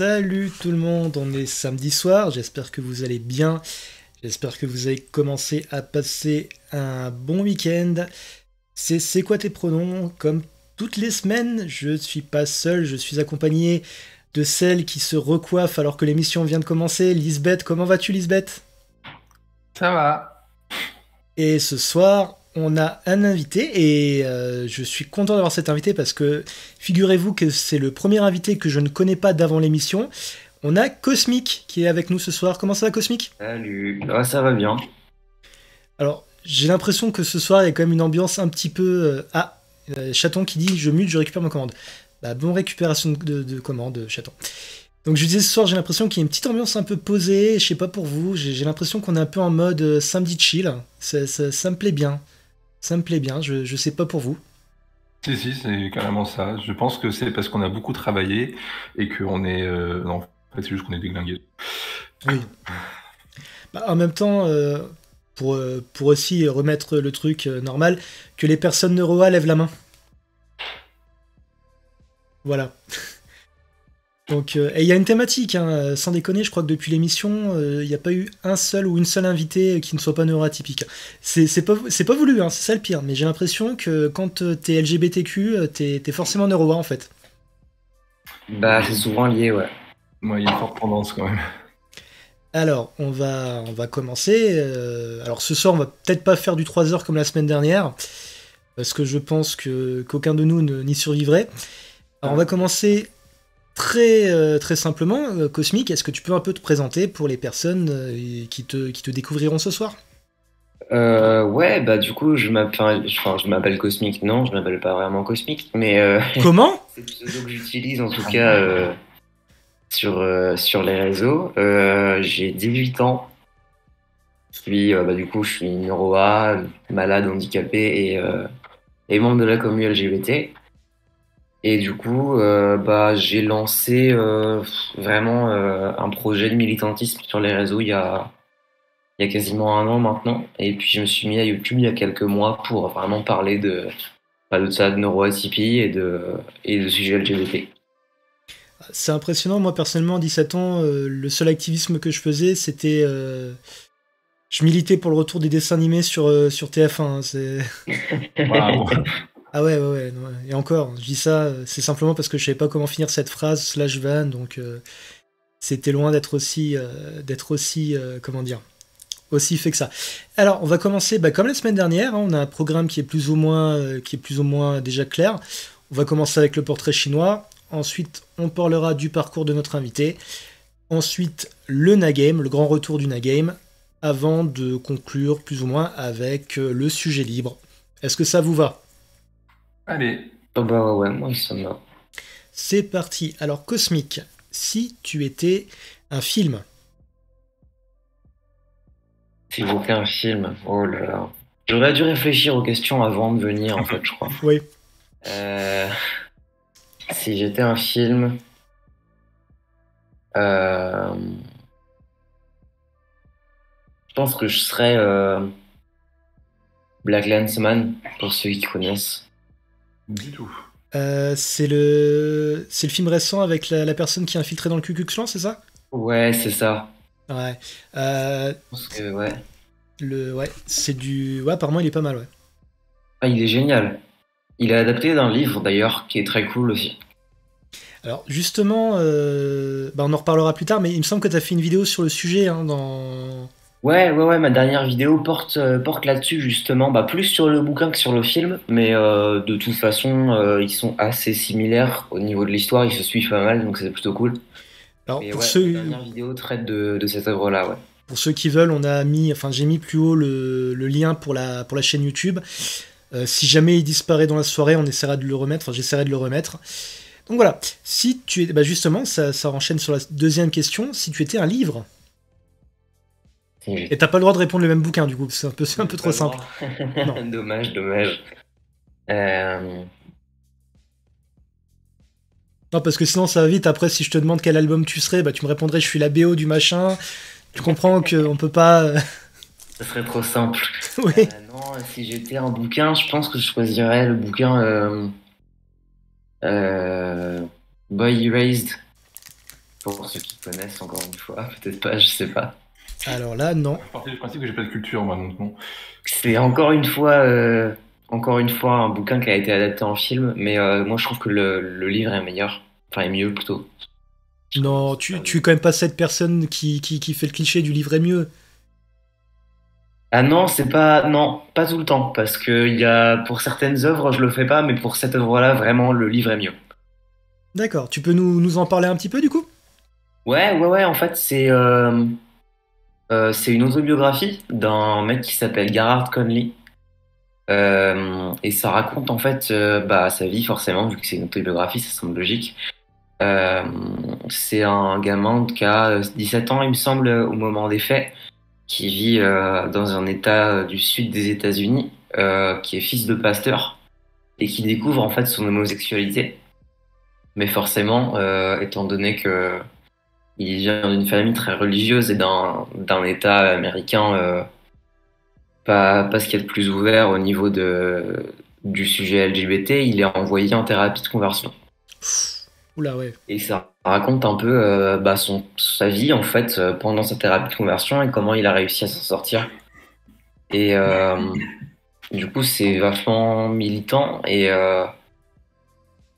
Salut tout le monde, on est samedi soir, j'espère que vous allez bien, j'espère que vous avez commencé à passer un bon week-end. C'est quoi tes pronoms? Comme toutes les semaines, je suis pas seul, je suis accompagné de celle qui se recoiffe alors que l'émission vient de commencer. Lisbeth, comment vas-tu Lisbeth? Ça va. Et ce soir, on a un invité et je suis content d'avoir cet invité parce que figurez-vous que c'est le premier invité que je ne connais pas d'avant l'émission. On a Cosmic qui est avec nous ce soir. Comment ça va Cosmic? Salut. Ouais, ça va bien. Alors, j'ai l'impression que ce soir, il y a quand même une ambiance un petit peu... Chaton qui dit «Je mute, je récupère ma commande». Bah, bonne récupération de commande, Chaton. Donc je disais ce soir, j'ai l'impression qu'il y a une petite ambiance un peu posée, je sais pas pour vous, j'ai l'impression qu'on est un peu en mode samedi chill. Ça me plaît bien. Ça me plaît bien, je sais pas pour vous. Si, si, c'est carrément ça. Je pense que c'est parce qu'on a beaucoup travaillé et qu'on est... Non, en fait, c'est juste qu'on est déglingué. Oui. Bah, en même temps, pour aussi remettre le truc normal, que les personnes neuro A lèvent la main. Voilà. Donc, et il y a une thématique, hein, sans déconner, je crois que depuis l'émission, il n'y a pas eu un seul ou une seule invitée qui ne soit pas neuroatypique. C'est pas voulu, hein, c'est ça le pire, mais j'ai l'impression que quand t'es LGBTQ, t'es forcément neuro A en fait. Bah, c'est souvent lié, ouais. Moi, il y a une forte tendance quand même. Alors, on va commencer. Alors, ce soir, on va peut-être pas faire du 3 heures comme la semaine dernière, parce que je pense que qu'aucun de nous n'y survivrait. Alors, on va commencer très simplement. Cosmic, est-ce que tu peux un peu te présenter pour les personnes qui te découvriront ce soir? Ouais, bah du coup, je m'appelle Cosmic. Non, je m'appelle pas vraiment Cosmic, mais Comment? c'est le pseudo que j'utilise en tout cas sur les réseaux. J'ai 18 ans. Du coup, je suis neuro-A, malade, handicapé et membre de la communauté LGBT. Et du coup, j'ai lancé vraiment un projet de militantisme sur les réseaux il y a quasiment un an maintenant. Et puis je me suis mis à YouTube il y a quelques mois pour vraiment parler de ça, de neuroatypie et de sujets LGBT. C'est impressionnant. Moi, personnellement, à 17 ans, le seul activisme que je faisais, c'était... je militais pour le retour des dessins animés sur TF1. Hein, Waouh. Ah ouais, ouais, ouais, non, ouais. Et encore, je dis ça, c'est simplement parce que je savais pas comment finir cette phrase slash van, donc c'était loin d'être aussi, comment dire, aussi fait que ça. Alors, on va commencer, bah, comme la semaine dernière, hein, on a un programme qui est plus ou moins déjà clair. On va commencer avec le portrait chinois. Ensuite, on parlera du parcours de notre invité. Ensuite, le Nagame, le grand retour du Nagame, avant de conclure plus ou moins avec le sujet libre. Est-ce que ça vous va? Allez. Oh bah ouais, moi ça m'a. C'est parti. Alors, Cosmic, si tu étais un film, Si j'étais un film, oh là là. J'aurais dû réfléchir aux questions avant de venir en fait, je crois. oui, Euh, Si j'étais un film, euh, je pense que je serais Black Landsman, pour ceux qui connaissent. Du tout. c'est le film récent avec la personne qui est infiltrée dans le Ku Klux Klan, c'est ça? Ouais, c'est ça. Ouais. Euh, Je pense que ouais. ouais, c'est du. Ouais, apparemment, il est pas mal, ouais. Ah, il est génial. Il est adapté d'un livre d'ailleurs qui est très cool aussi. Alors, justement, bah, on en reparlera plus tard, mais il me semble que tu as fait une vidéo sur le sujet, hein, dans. Ouais, ouais, ouais, ma dernière vidéo porte là-dessus justement, bah, plus sur le bouquin que sur le film, mais de toute façon, ils sont assez similaires au niveau de l'histoire, ils se suivent pas mal, donc c'est plutôt cool. Alors, Mais ouais, ma dernière vidéo traite de cette œuvre-là, ouais. pour ceux qui veulent, enfin, j'ai mis plus haut le lien pour la chaîne YouTube. Si jamais il disparaît dans la soirée, on essaiera de le remettre. Enfin, j'essaierai de le remettre. Donc voilà. Si tu es, bah justement, ça enchaîne sur la deuxième question. Si tu étais un livre, Si et j'ai t'as pas le droit de répondre le même bouquin, du coup, c'est un peu pas trop le simple. droit. Non. Dommage, dommage. Euh, Non, parce que sinon ça va vite. Après, si je te demande quel album tu serais, bah tu me répondrais je suis la BO du machin. Tu comprends qu'on peut pas. Ça serait trop simple. Oui. Non, si j'étais un bouquin, je pense que je choisirais le bouquin euh, Boy Erased. Pour ceux qui connaissent, encore une fois, peut-être pas, je sais pas. Alors là, non. Je partais du principe que j'ai pas de culture, moi, donc non. C'est encore une fois un bouquin qui a été adapté en film, mais moi je trouve que le livre est meilleur, enfin est mieux plutôt. Je trouve que Non, c'est pas- tu es quand même pas cette personne qui fait le cliché du livre est mieux. Ah non, non, pas tout le temps, parce que pour certaines œuvres je le fais pas, mais pour cette œuvre-là vraiment le livre est mieux. D'accord, tu peux nous en parler un petit peu du coup? Ouais, en fait c'est une autobiographie d'un mec qui s'appelle Garrard Conley. Et ça raconte en fait sa vie forcément, vu que c'est une autobiographie, ça semble logique. Euh, c'est un gamin qui a 17 ans, il me semble, au moment des faits, qui vit dans un état du sud des États-Unis, qui est fils de pasteur et qui découvre en fait son homosexualité. Mais forcément, étant donné que il vient d'une famille très religieuse et d'un État américain pas ce qu'il y a de plus ouvert au niveau du sujet LGBT, il est envoyé en thérapie de conversion. Oula, ouais. Et ça raconte un peu sa vie en fait pendant sa thérapie de conversion et comment il a réussi à s'en sortir. Et du coup, c'est vachement militant et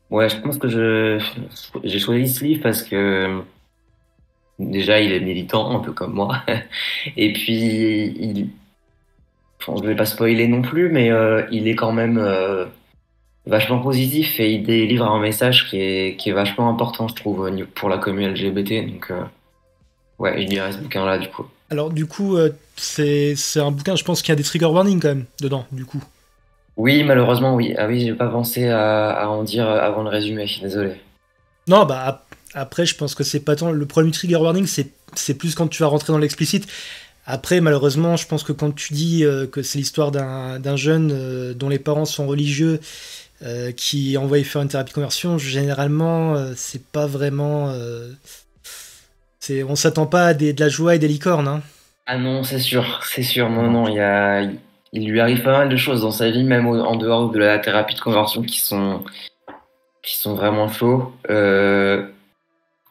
ouais, je pense que j'ai choisi ce livre parce que déjà il est militant un peu comme moi et puis bon, je vais pas spoiler non plus, mais il est quand même vachement positif et il délivre un message qui est vachement important, je trouve, pour la communauté LGBT. Donc, ouais, je dirais ce bouquin-là, du coup. Alors du coup, c'est un bouquin, je pense qu'il y a des trigger warnings quand même dedans, du coup. Oui, malheureusement, oui. Ah oui, j'ai pas pensé à en dire avant le résumé, désolé. Non, bah après, je pense que c'est pas tant le problème du trigger warning, c'est plus quand tu vas rentrer dans l'explicite. Après, malheureusement, je pense que quand tu dis que c'est l'histoire d'un jeune dont les parents sont religieux, qui est envoyé faire une thérapie de conversion, généralement, c'est pas vraiment. On s'attend pas à de la joie et des licornes, hein. Ah non, c'est sûr. Non, Non. non, il lui arrive pas mal de choses dans sa vie, même en dehors de la thérapie de conversion qui sont vraiment chauds.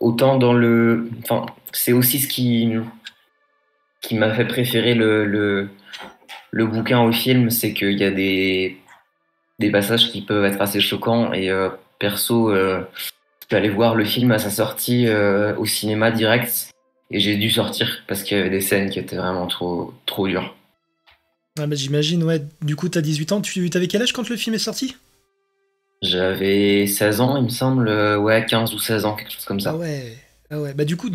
Autant enfin, c'est aussi ce qui m'a fait préférer le bouquin au film, c'est qu'il y a des passages qui peuvent être assez choquants et perso, je suis allé voir le film à sa sortie au cinéma direct et j'ai dû sortir parce qu'il y avait des scènes qui étaient vraiment trop dures. Ah bah, j'imagine, ouais. Du coup, t'as 18 ans, t'avais quel âge quand le film est sorti? J'avais 16 ans, il me semble, ouais, 15 ou 16 ans, quelque chose comme Ah ça. ouais. Ah ouais. Bah du coup,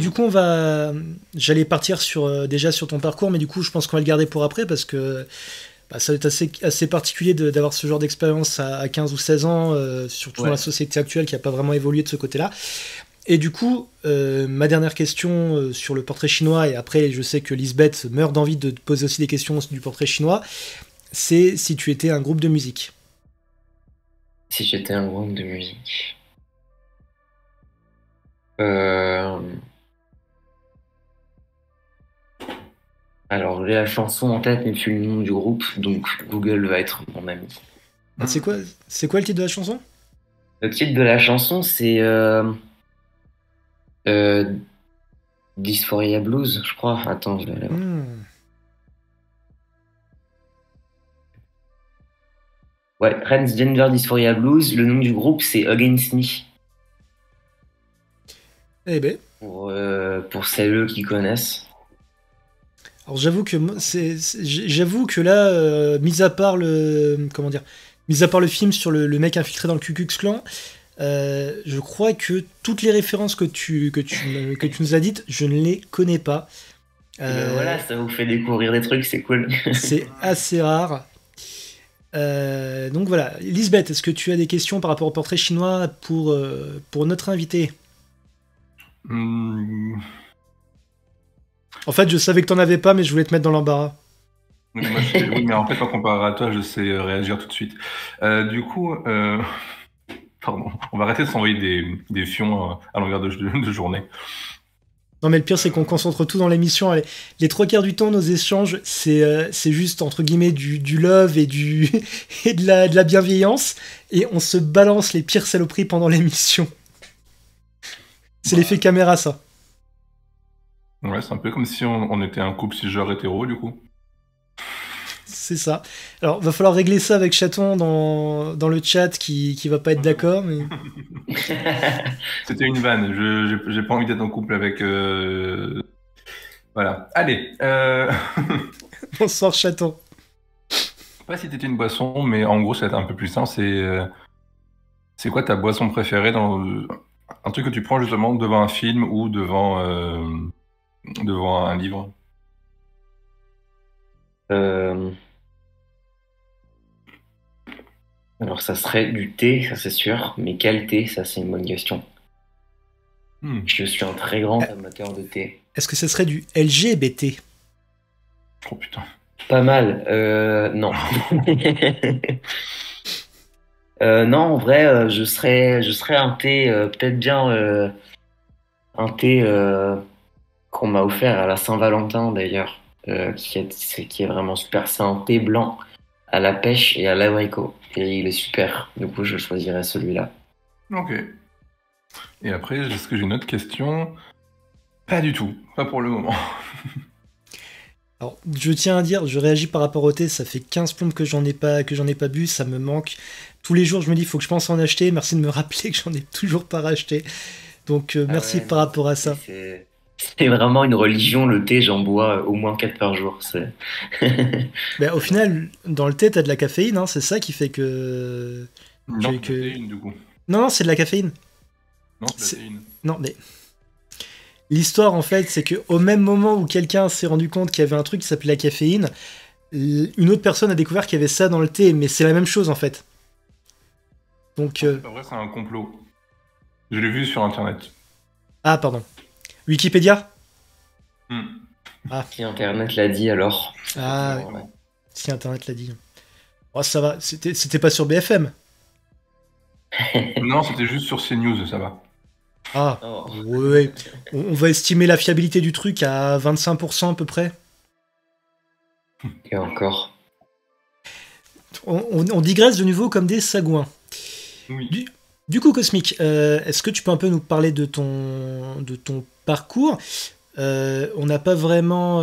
j'allais partir sur déjà sur ton parcours, mais du coup, je pense qu'on va le garder pour après parce que bah, ça va être assez particulier d'avoir ce genre d'expérience à 15 ou 16 ans, surtout dans la Ouais. société actuelle qui a pas vraiment évolué de ce côté-là. Et du coup, ma dernière question sur le portrait chinois, et après, je sais que Lisbeth meurt d'envie de te poser aussi des questions du portrait chinois, c'est si tu étais un groupe de musique. Si j'étais un groupe de musique. Euh, Alors, j'ai la chanson en tête, mais plus le nom du groupe, donc Google va être mon ami. Ah, c'est quoi le titre de la chanson? Le titre de la chanson, c'est euh, Dysphoria Blues, je crois. Attends, je vais aller voir. Hmm. Ouais, Transgender Dysphoria Blues. Le nom du groupe, c'est Against Me. Eh ben, Pour celles qui connaissent. alors j'avoue que j'avoue que là, mis à part le film sur le mec infiltré dans le Ku Klux Klan, je crois que toutes les références que tu nous as dites, je ne les connais pas. Et ben Euh, voilà, ça vous fait découvrir des trucs, c'est cool. c'est assez rare. Donc voilà, Lisbeth, est-ce que tu as des questions par rapport au portrait chinois pour notre invité? Hum, En fait, je savais que t'en avais pas, mais je voulais te mettre dans l'embarras. oui, mais en fait, en comparé à toi, je sais réagir tout de suite. Du coup, pardon, on va arrêter de s'envoyer des fions à longueur de journée. Non, mais le pire, c'est qu'on concentre tout dans l'émission. Les trois quarts du temps, nos échanges, c'est juste, entre guillemets, du love et, et de la bienveillance. Et on se balance les pires saloperies pendant l'émission. C'est l'effet caméra, ça. Ouais, c'est un peu comme si on était un couple cisgenre hétéro, du coup. C'est ça. Alors, va falloir régler ça avec Chaton dans le chat qui va pas être d'accord, mais C'était une vanne. J'ai pas envie d'être en couple avec. Voilà. Allez. bonsoir Chaton. Pas si t'étais une boisson, mais en gros, ça va être un peu plus simple. C'est quoi ta boisson préférée dans un truc que tu prends justement devant un film ou devant un livre? Euh, alors, ça serait du thé, ça c'est sûr, mais quel thé, ça c'est une bonne question. Hmm. Je suis un très grand Euh, amateur de thé. Est-ce que ce serait du LGBT? Oh putain. Pas mal, non. Non, en vrai, je serais un thé, peut-être bien un thé qu'on m'a offert à la Saint-Valentin d'ailleurs, qui est vraiment super. C'est un thé blanc à la pêche et à l'abricot. Et il est super. Du coup, je choisirais celui-là. Ok. Et après, est-ce que j'ai une autre question? Pas du tout. Pas pour le moment. Alors, je tiens à dire, je réagis par rapport au thé, ça fait 15 plombes que j'en ai pas bu, ça me manque. Tous les jours, je me dis, il faut que je pense en acheter. Merci de me rappeler que j'en ai toujours pas racheté. Donc, Ah merci ouais, par non, rapport à ça. c'est vraiment une religion, le thé, j'en bois au moins 4 par jour. Ben, au final, dans le thé, t'as de la caféine, hein, c'est ça qui fait que... Non, c'est de la que... théine, du coup. Non, non, c'est de la caféine. Non, c'est de la C'est- théine. Non, mais l'histoire, en fait, c'est que au même moment où quelqu'un s'est rendu compte qu'il y avait un truc qui s'appelait la caféine, une autre personne a découvert qu'il y avait ça dans le thé, mais c'est la même chose, en fait. Donc, Non, c'est pas vrai, c'est un complot. Je l'ai vu sur Internet. ah, pardon. Wikipédia? Hmm. Si Internet l'a dit, alors. Ah, Forcément, ouais. si Internet l'a dit. Oh, ça va, c'était pas sur BFM. Non, c'était juste sur CNews, ça va. Ah, Oh. ouais. On va estimer la fiabilité du truc à 25% à peu près. Et encore. On digresse de nouveau comme des sagouins. Oui. Du coup, Cosmic, est-ce que tu peux un peu nous parler de ton parcours? On n'a pas vraiment,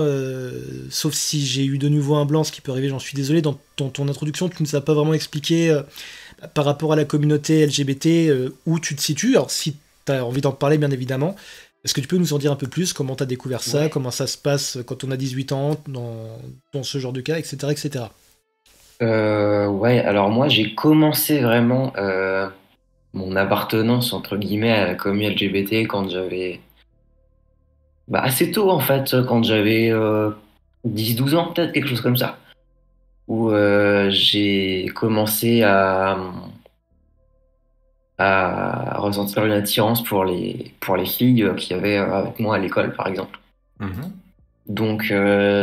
sauf si j'ai eu de nouveau un blanc, ce qui peut arriver, j'en suis désolé, dans ton introduction, tu ne nous as pas vraiment expliqué par rapport à la communauté LGBT où tu te situes. Alors, si tu as envie d'en parler, bien évidemment, est-ce que tu peux nous en dire un peu plus? Comment tu as découvert ça? Ouais. Comment ça se passe quand on a 18 ans, dans ce genre de cas, etc. etc. Ouais, alors moi, j'ai commencé vraiment mon appartenance, entre guillemets, à la communauté LGBT quand j'avais. Bah, assez tôt, en fait, quand j'avais 10-12 ans, peut-être, quelque chose comme ça. Où j'ai commencé à ressentir une attirance pour les filles qu'il y avait avec moi à l'école, par exemple. Mhm. Donc,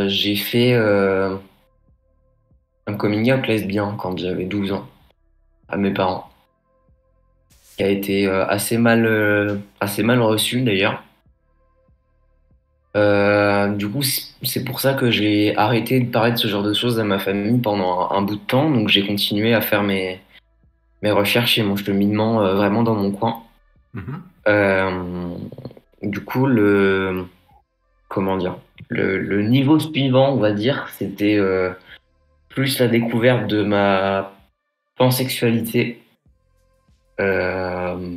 j'ai fait un coming out lesbien quand j'avais 12 ans à mes parents, qui a été assez mal reçu d'ailleurs. Du coup, c'est pour ça que j'ai arrêté de parler de ce genre de choses à ma famille pendant un bout de temps. Donc, j'ai continué à faire mes recherches et mon cheminement vraiment dans mon coin. Mhm. Euh, du coup, comment dire, le niveau suivant, on va dire, c'était plus la découverte de ma pansexualité. Euh,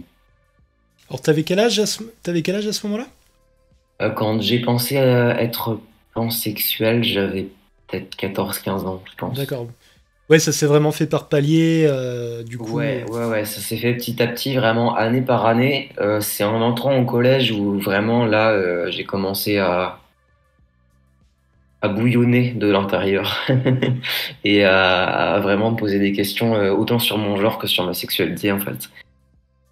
Alors, t'avais quel âge à ce moment-là? Quand j'ai pensé à être pansexuel, j'avais peut-être 14-15 ans, je pense. D'accord. Ouais, ça s'est vraiment fait par palier, du coup. Ouais, ouais, ouais, ça s'est fait petit à petit, vraiment année par année. C'est en entrant au collège où vraiment là, j'ai commencé à bouillonner de l'intérieur et à vraiment me poser des questions autant sur mon genre que sur ma sexualité en fait.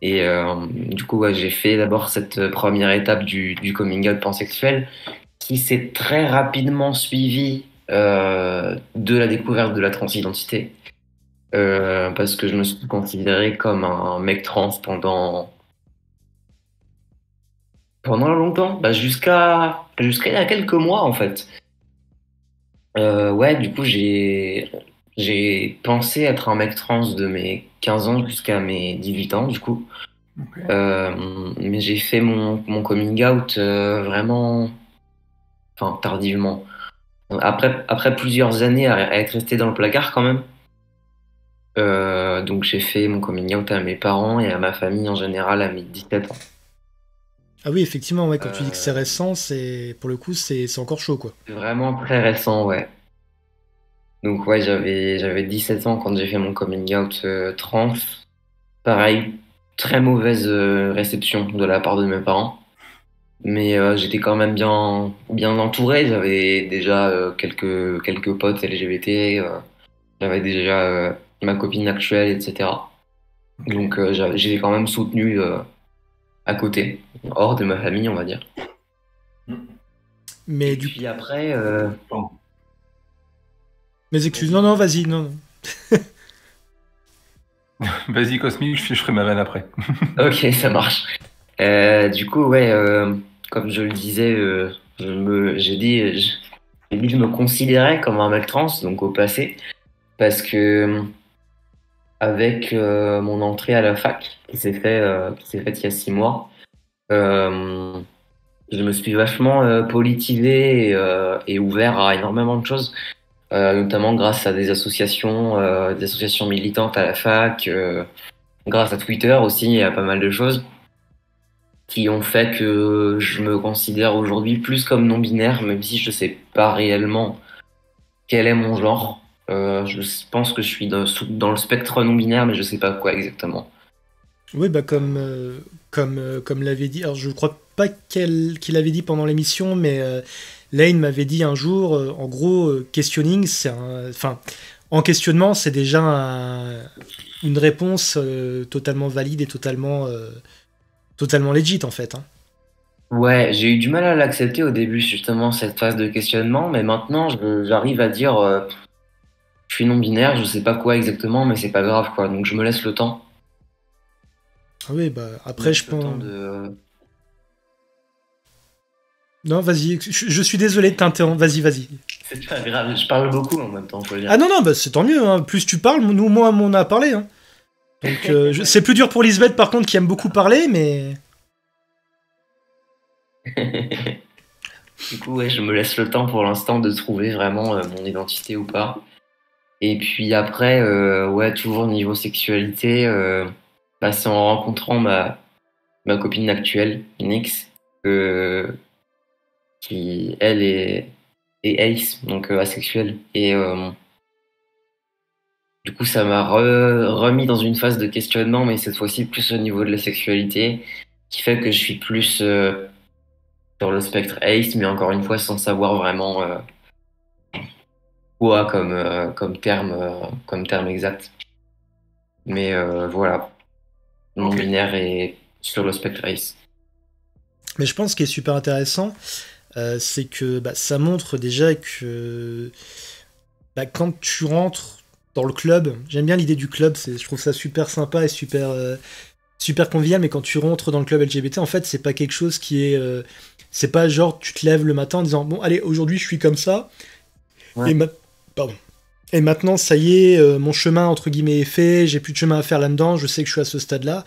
Et du coup, ouais, j'ai fait d'abord cette première étape du coming out pansexuel qui s'est très rapidement suivie de la découverte de la transidentité. Parce que je me suis considéré comme un mec trans pendant longtemps, bah, jusqu'à il y a quelques mois en fait. Ouais, du coup, j'ai pensé être un mec trans de mes 15 ans jusqu'à mes 18 ans, du coup. Ok. Mais j'ai fait mon coming out vraiment. enfin tardivement. Après plusieurs années à être resté dans le placard quand même. Donc j'ai fait mon coming out à mes parents et à ma famille en général à mes 17 ans. Ah oui, effectivement, ouais, quand tu dis que c'est Euh, récent, pour le coup, c'est encore chaud, quoi. c'est vraiment très récent, ouais. Donc ouais, j'avais 17 ans quand j'ai fait mon coming out trans. Pareil, très mauvaise réception de la part de mes parents. Mais j'étais quand même bien entouré. J'avais déjà quelques potes LGBT. J'avais déjà ma copine actuelle, etc. Ok. Donc j'étais quand même soutenu à côté, hors de ma famille, on va dire. Mais Et du puis après, Pardon. mes excuses. Non, non, vas-y, non. Vas-y, Cosmic, je ferai ma vanne après. ok, ça marche. Du coup, ouais, comme je le disais, j'ai dit que je me considérais comme un mec trans, donc au passé, parce que avec mon entrée à la fac, qui s'est faite il y a 6 mois, euh, je me suis vachement politisé et ouvert à énormément de choses, notamment grâce à des associations militantes à la fac, grâce à Twitter aussi, et à pas mal de choses qui ont fait que je me considère aujourd'hui plus comme non-binaire, même si je sais pas réellement quel est mon genre. Je pense que je suis dans le spectre non-binaire, mais je sais pas quoi exactement. Oui, bah comme l'avait dit. Alors, je crois pas qu'il avait dit pendant l'émission, mais Lane m'avait dit un jour, en gros, questioning, enfin, en questionnement, c'est déjà une réponse totalement valide et totalement legit, en fait, hein. Ouais, j'ai eu du mal à l'accepter au début, justement, cette phase de questionnement, mais maintenant, j'arrive à dire, je suis non-binaire, je sais pas quoi exactement, mais c'est pas grave, quoi. Donc, je me laisse le temps. Ah oui, bah Je me après, je laisse le temps pense. de... Non, vas-y, je suis désolé de t'interrompre. Vas-y, vas-y. C'est pas grave, je parle beaucoup en même temps, faut le Ah dire. non, non, bah c'est tant mieux, hein. Plus tu parles, nous, moins on a parlé, hein. Donc, c'est plus dur pour Lisbeth, par contre, qui aime beaucoup parler, mais. Du coup, ouais, je me laisse le temps pour l'instant de trouver vraiment mon identité ou pas. Et puis après, ouais, toujours niveau sexualité, bah, c'est en rencontrant ma copine actuelle, Nix, qui elle est ace, donc asexuelle. Et du coup, ça m'a remis dans une phase de questionnement, mais cette fois-ci plus au niveau de la sexualité, qui fait que je suis plus sur le spectre ace, mais encore une fois sans savoir vraiment quoi comme terme exact. Mais voilà, Ok. non-binaire et sur le spectre ace. Mais je pense ce qui est super intéressant, c'est que bah, ça montre déjà que bah, quand tu rentres dans le club, j'aime bien l'idée du club, je trouve ça super sympa et super convivial, mais quand tu rentres dans le club LGBT, en fait, c'est pas quelque chose qui est. C'est pas genre tu te lèves le matin en disant bon, allez, aujourd'hui je suis comme ça, Ouais. et, pardon. Et maintenant, ça y est, mon chemin entre guillemets est fait, j'ai plus de chemin à faire là-dedans, je sais que je suis à ce stade-là.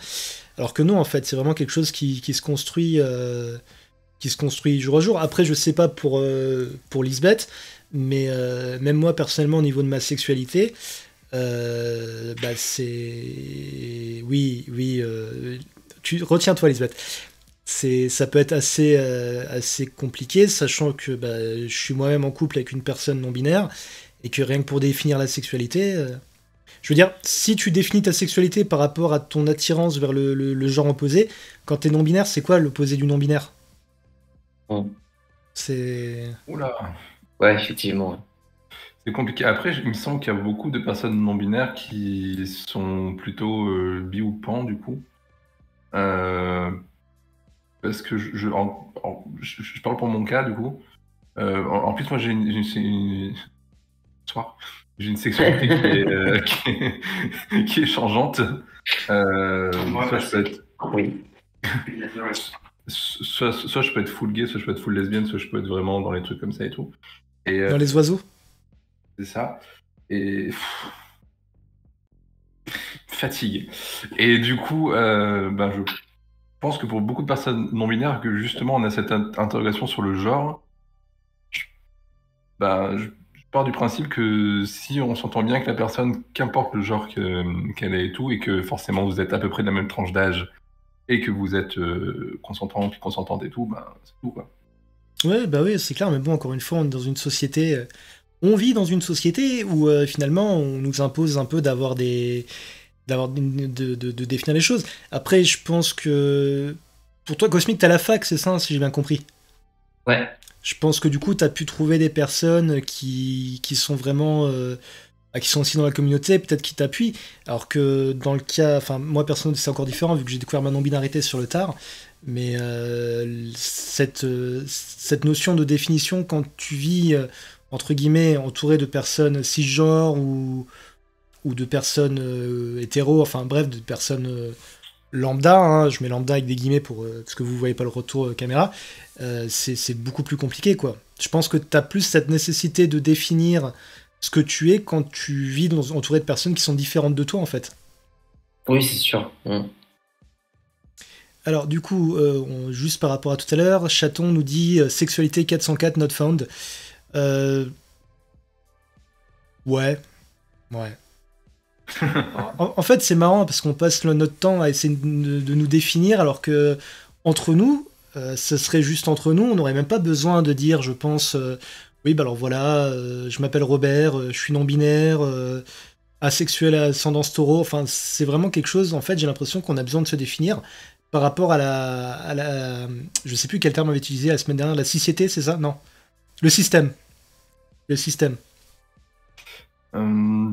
Alors que non, en fait, c'est vraiment quelque chose qui se construit jour à jour. Après, je sais pas pour Lisbeth, mais même moi, personnellement, au niveau de ma sexualité, bah c'est. Oui, oui. Retiens-toi, Lisbeth. Ça peut être assez compliqué, sachant que bah, je suis moi-même en couple avec une personne non binaire, et que rien que pour définir la sexualité. Je veux dire, si tu définis ta sexualité par rapport à ton attirance vers le genre opposé, quand t'es non-binaire, c'est quoi l'opposé du non-binaire? Mm. C'est. Oula, Ouais, effectivement. c'est compliqué. Après, il me semble qu'il y a beaucoup de personnes non binaires qui sont plutôt bi ou pan, du coup. Euh, parce que je parle pour mon cas, du coup. En plus, moi, soir, j'ai une sexualité qui est changeante. Soit je peux être, Oui. soit je peux être full gay, soit je peux être full lesbienne, soit je peux être vraiment dans les trucs comme ça et tout. Et Dans les oiseaux? c'est ça. Et fatigué. Et du coup, ben, je pense que pour beaucoup de personnes non binaires, que justement on a cette interrogation sur le genre, Bah, je pars du principe que si on s'entend bien avec la personne, qu'importe le genre qu'elle est et tout, et que forcément vous êtes à peu près de la même tranche d'âge et que vous êtes consentant puis consentante et tout, bah, c'est tout quoi. Ouais, bah oui, c'est clair, mais bon, encore une fois, on est dans une société. On vit dans une société où finalement on nous impose un peu de définir les choses. Après, je pense que pour toi, Cosmic, t'as la fac, c'est ça, si j'ai bien compris. Ouais, Je pense que du coup, t'as pu trouver des personnes qui sont vraiment qui sont aussi dans la communauté, peut-être qui t'appuient, alors que dans le cas, enfin moi personnellement c'est encore différent vu que j'ai découvert ma non-binarité sur le tard, mais cette notion de définition quand tu vis entre guillemets entouré de personnes cisgenres ou de personnes hétéros, enfin bref, de personnes lambda, hein, je mets lambda avec des guillemets pour, parce que vous voyez pas le retour caméra, c'est beaucoup plus compliqué quoi. Je pense que tu as plus cette nécessité de définir ce que tu es quand tu vis entouré de personnes qui sont différentes de toi en fait. oui, c'est sûr. Alors du coup, juste par rapport à tout à l'heure, Chaton nous dit sexualité 404 not found. Euh, ouais, ouais. En fait, c'est marrant parce qu'on passe notre temps à essayer de nous définir alors que entre nous, ce serait juste entre nous, on n'aurait même pas besoin de dire, je pense, oui, bah alors voilà, je m'appelle Robert, je suis non-binaire, asexuel à ascendance taureau. Enfin, c'est vraiment quelque chose, en fait, j'ai l'impression qu'on a besoin de se définir par rapport je sais plus quel terme on avait utilisé la semaine dernière, la société, c'est ça? Non. Le système. Le système. Euh,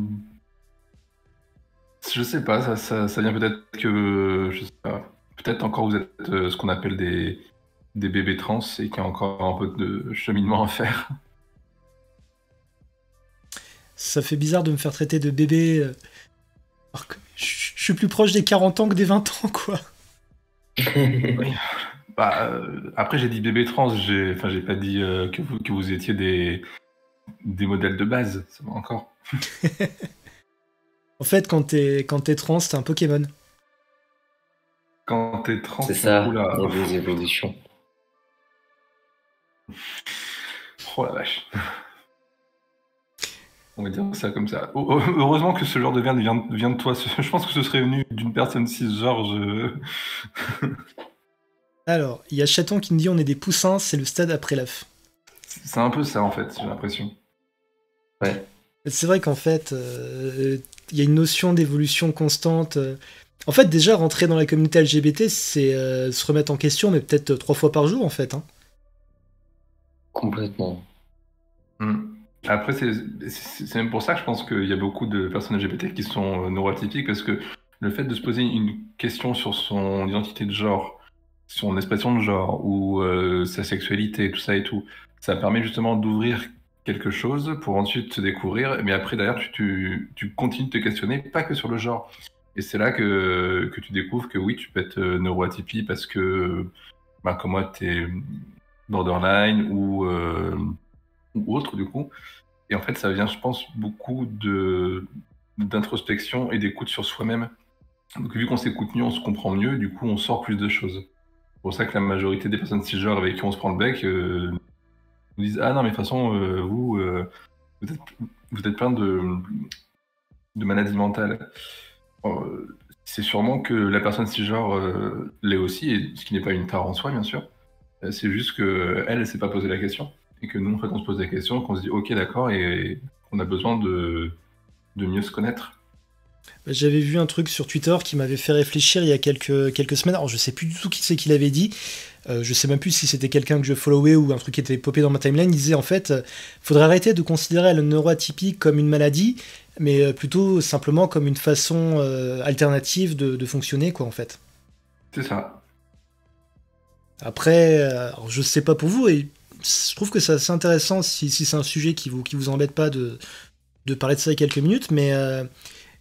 je sais pas, ça vient peut-être que, je sais pas, peut-être encore vous êtes ce qu'on appelle des bébés trans et qu'il y a encore un peu de cheminement à faire. Ça fait bizarre de me faire traiter de bébé, alors que je suis plus proche des 40 ans que des 20 ans, quoi. Oui. Bah, après j'ai dit bébé trans, enfin j'ai pas dit que vous étiez des modèles de base, ça va encore. En fait, quand t'es trans, t'es un Pokémon. Quand t'es trans, C'est ça, il y a des évolutions. oh la vache. On va dire ça comme ça. Heureusement que ce genre de vient de toi. Je pense que ce serait venu d'une personne cisgenre. Alors, il y a Chaton qui me dit on est des poussins, c'est le stade après l'œuf. C'est un peu ça en fait, j'ai l'impression. Ouais, C'est vrai qu'en fait, il y a une notion d'évolution constante. En fait, déjà, rentrer dans la communauté LGBT, c'est se remettre en question, mais peut-être 3 fois par jour, en fait. Hein. complètement. Hmm. Après, c'est même pour ça que je pense qu'il y a beaucoup de personnes LGBT qui sont neuroatypiques, parce que le fait de se poser une question sur son identité de genre, son expression de genre, ou sa sexualité, tout ça et tout, ça permet justement d'ouvrir quelque chose pour ensuite se découvrir, mais après, d'ailleurs, tu continues de te questionner, pas que sur le genre. Et c'est là que tu découvres que oui, tu peux être neuroatypique parce que, bah, comme moi, t'es borderline ou autre, du coup. Et en fait, ça vient, je pense, beaucoup d'introspection et d'écoute sur soi-même. Donc, vu qu'on s'écoute mieux, on se comprend mieux, du coup, on sort plus de choses. C'est pour ça que la majorité des personnes cisgenres avec qui on se prend le bec nous disent ah non, mais de toute façon, vous êtes, vous êtes plein de maladies mentales. C'est sûrement que la personne cisgenre l'est aussi, et ce qui n'est pas une tare en soi, bien sûr. C'est juste que elle s'est pas posé la question. Et que nous, en fait, on se pose la question, qu'on se dit ok, d'accord, et qu'on a besoin de mieux se connaître. J'avais vu un truc sur Twitter qui m'avait fait réfléchir il y a quelques semaines. Alors, je sais plus du tout qui c'est qui l'avait dit. Je sais même plus si c'était quelqu'un que je followais ou un truc qui était popé dans ma timeline. Il disait en fait, faudrait arrêter de considérer le neuroatypique comme une maladie, mais plutôt simplement comme une façon alternative de fonctionner, quoi, en fait. C'est ça. Après, alors, je sais pas pour vous, et je trouve que c'est assez intéressant si c'est un sujet qui vous embête pas de parler de ça il y a quelques minutes, mais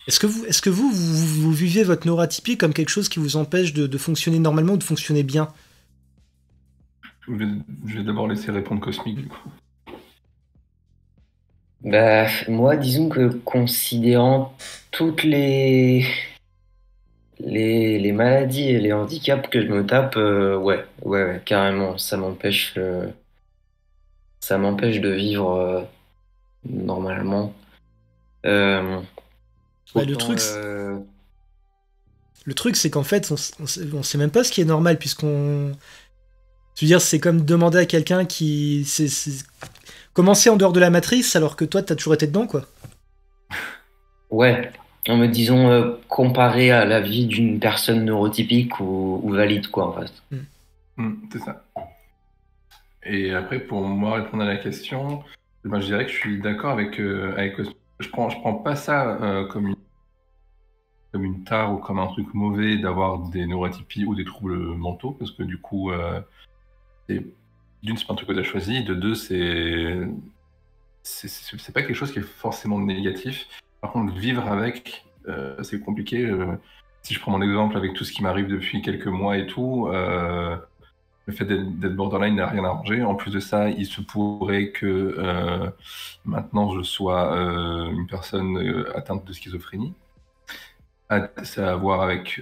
est-ce que vous vivez votre neuroatypie comme quelque chose qui vous empêche de fonctionner normalement ou de fonctionner bien? Je vais d'abord laisser répondre Cosmic, du coup. Bah, moi, disons que considérant toutes les maladies et les handicaps que je me tape, ouais, carrément, ça m'empêche de vivre normalement. Euh, Bah, le autant, truc, le truc, c'est qu'en fait, on sait même pas ce qui est normal, puisqu'on. Je veux dire, c'est comme demander à quelqu'un qui. Commencer en dehors de la matrice, alors que toi, t'as toujours été dedans, quoi. ouais, en me disant comparé à la vie d'une personne neurotypique ou valide, quoi, en fait. C'est ça. Et après, pour moi, répondre à la question, ben, je dirais que je suis d'accord avec Cosmo. Je prends pas ça comme une tare ou comme un truc mauvais d'avoir des neuroatypies ou des troubles mentaux, parce que du coup, c'est- d'une, c'est pas un truc que tu as choisi, de deux, c'est pas quelque chose qui est forcément négatif. Par contre, vivre avec, c'est compliqué. Si je prends mon exemple avec tout ce qui m'arrive depuis quelques mois et tout, le fait d'être borderline n'a rien arrangé. En plus de ça, il se pourrait que maintenant je sois une personne atteinte de schizophrénie. C'est à voir avec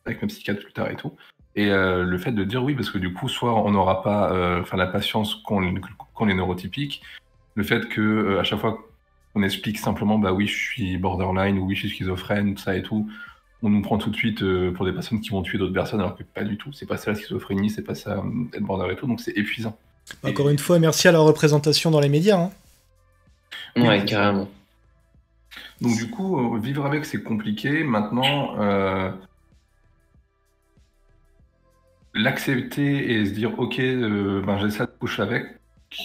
ma psychiatre plus tard et tout. Et le fait de dire oui, parce que du coup, soit on n'aura pas la patience qu'on est neurotypique, le fait que à chaque fois qu'on explique simplement, bah oui, je suis borderline ou oui, je suis schizophrène, tout ça et tout, on nous prend tout de suite pour des personnes qui vont tuer d'autres personnes, alors que pas du tout. C'est pas ça la schizophrénie, c'est pas ça être border et tout, donc c'est épuisant. Encore une fois, merci à la représentation dans les médias. Hein. Ouais, c'est carrément. ça. Donc du coup, vivre avec, c'est compliqué. Maintenant, l'accepter et se dire, ok, ben j'essaie de coucher avec,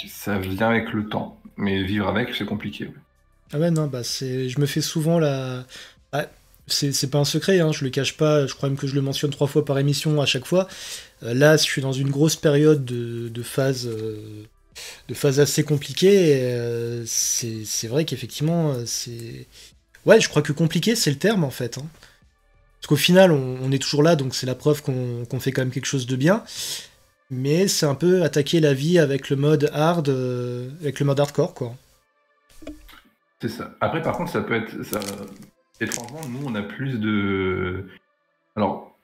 ça vient avec le temps. Mais vivre avec, c'est compliqué. Ouais. Ah ouais, non, bah je me fais souvent la. Ah, c'est pas un secret, hein, je le cache pas, je crois même que je le mentionne 3 fois par émission à chaque fois. Là, je suis dans une grosse période de phase assez compliquée. Et, c'est vrai qu'effectivement, c'est. Ouais, je crois que compliqué, c'est le terme en fait. Hein. Parce qu'au final, on est toujours là, donc c'est la preuve qu'on fait quand même quelque chose de bien. Mais c'est un peu attaquer la vie avec le mode hard, avec le mode hardcore, quoi. C'est ça. Après, par contre, ça peut être... Étrangement, nous, on a plus de... Alors,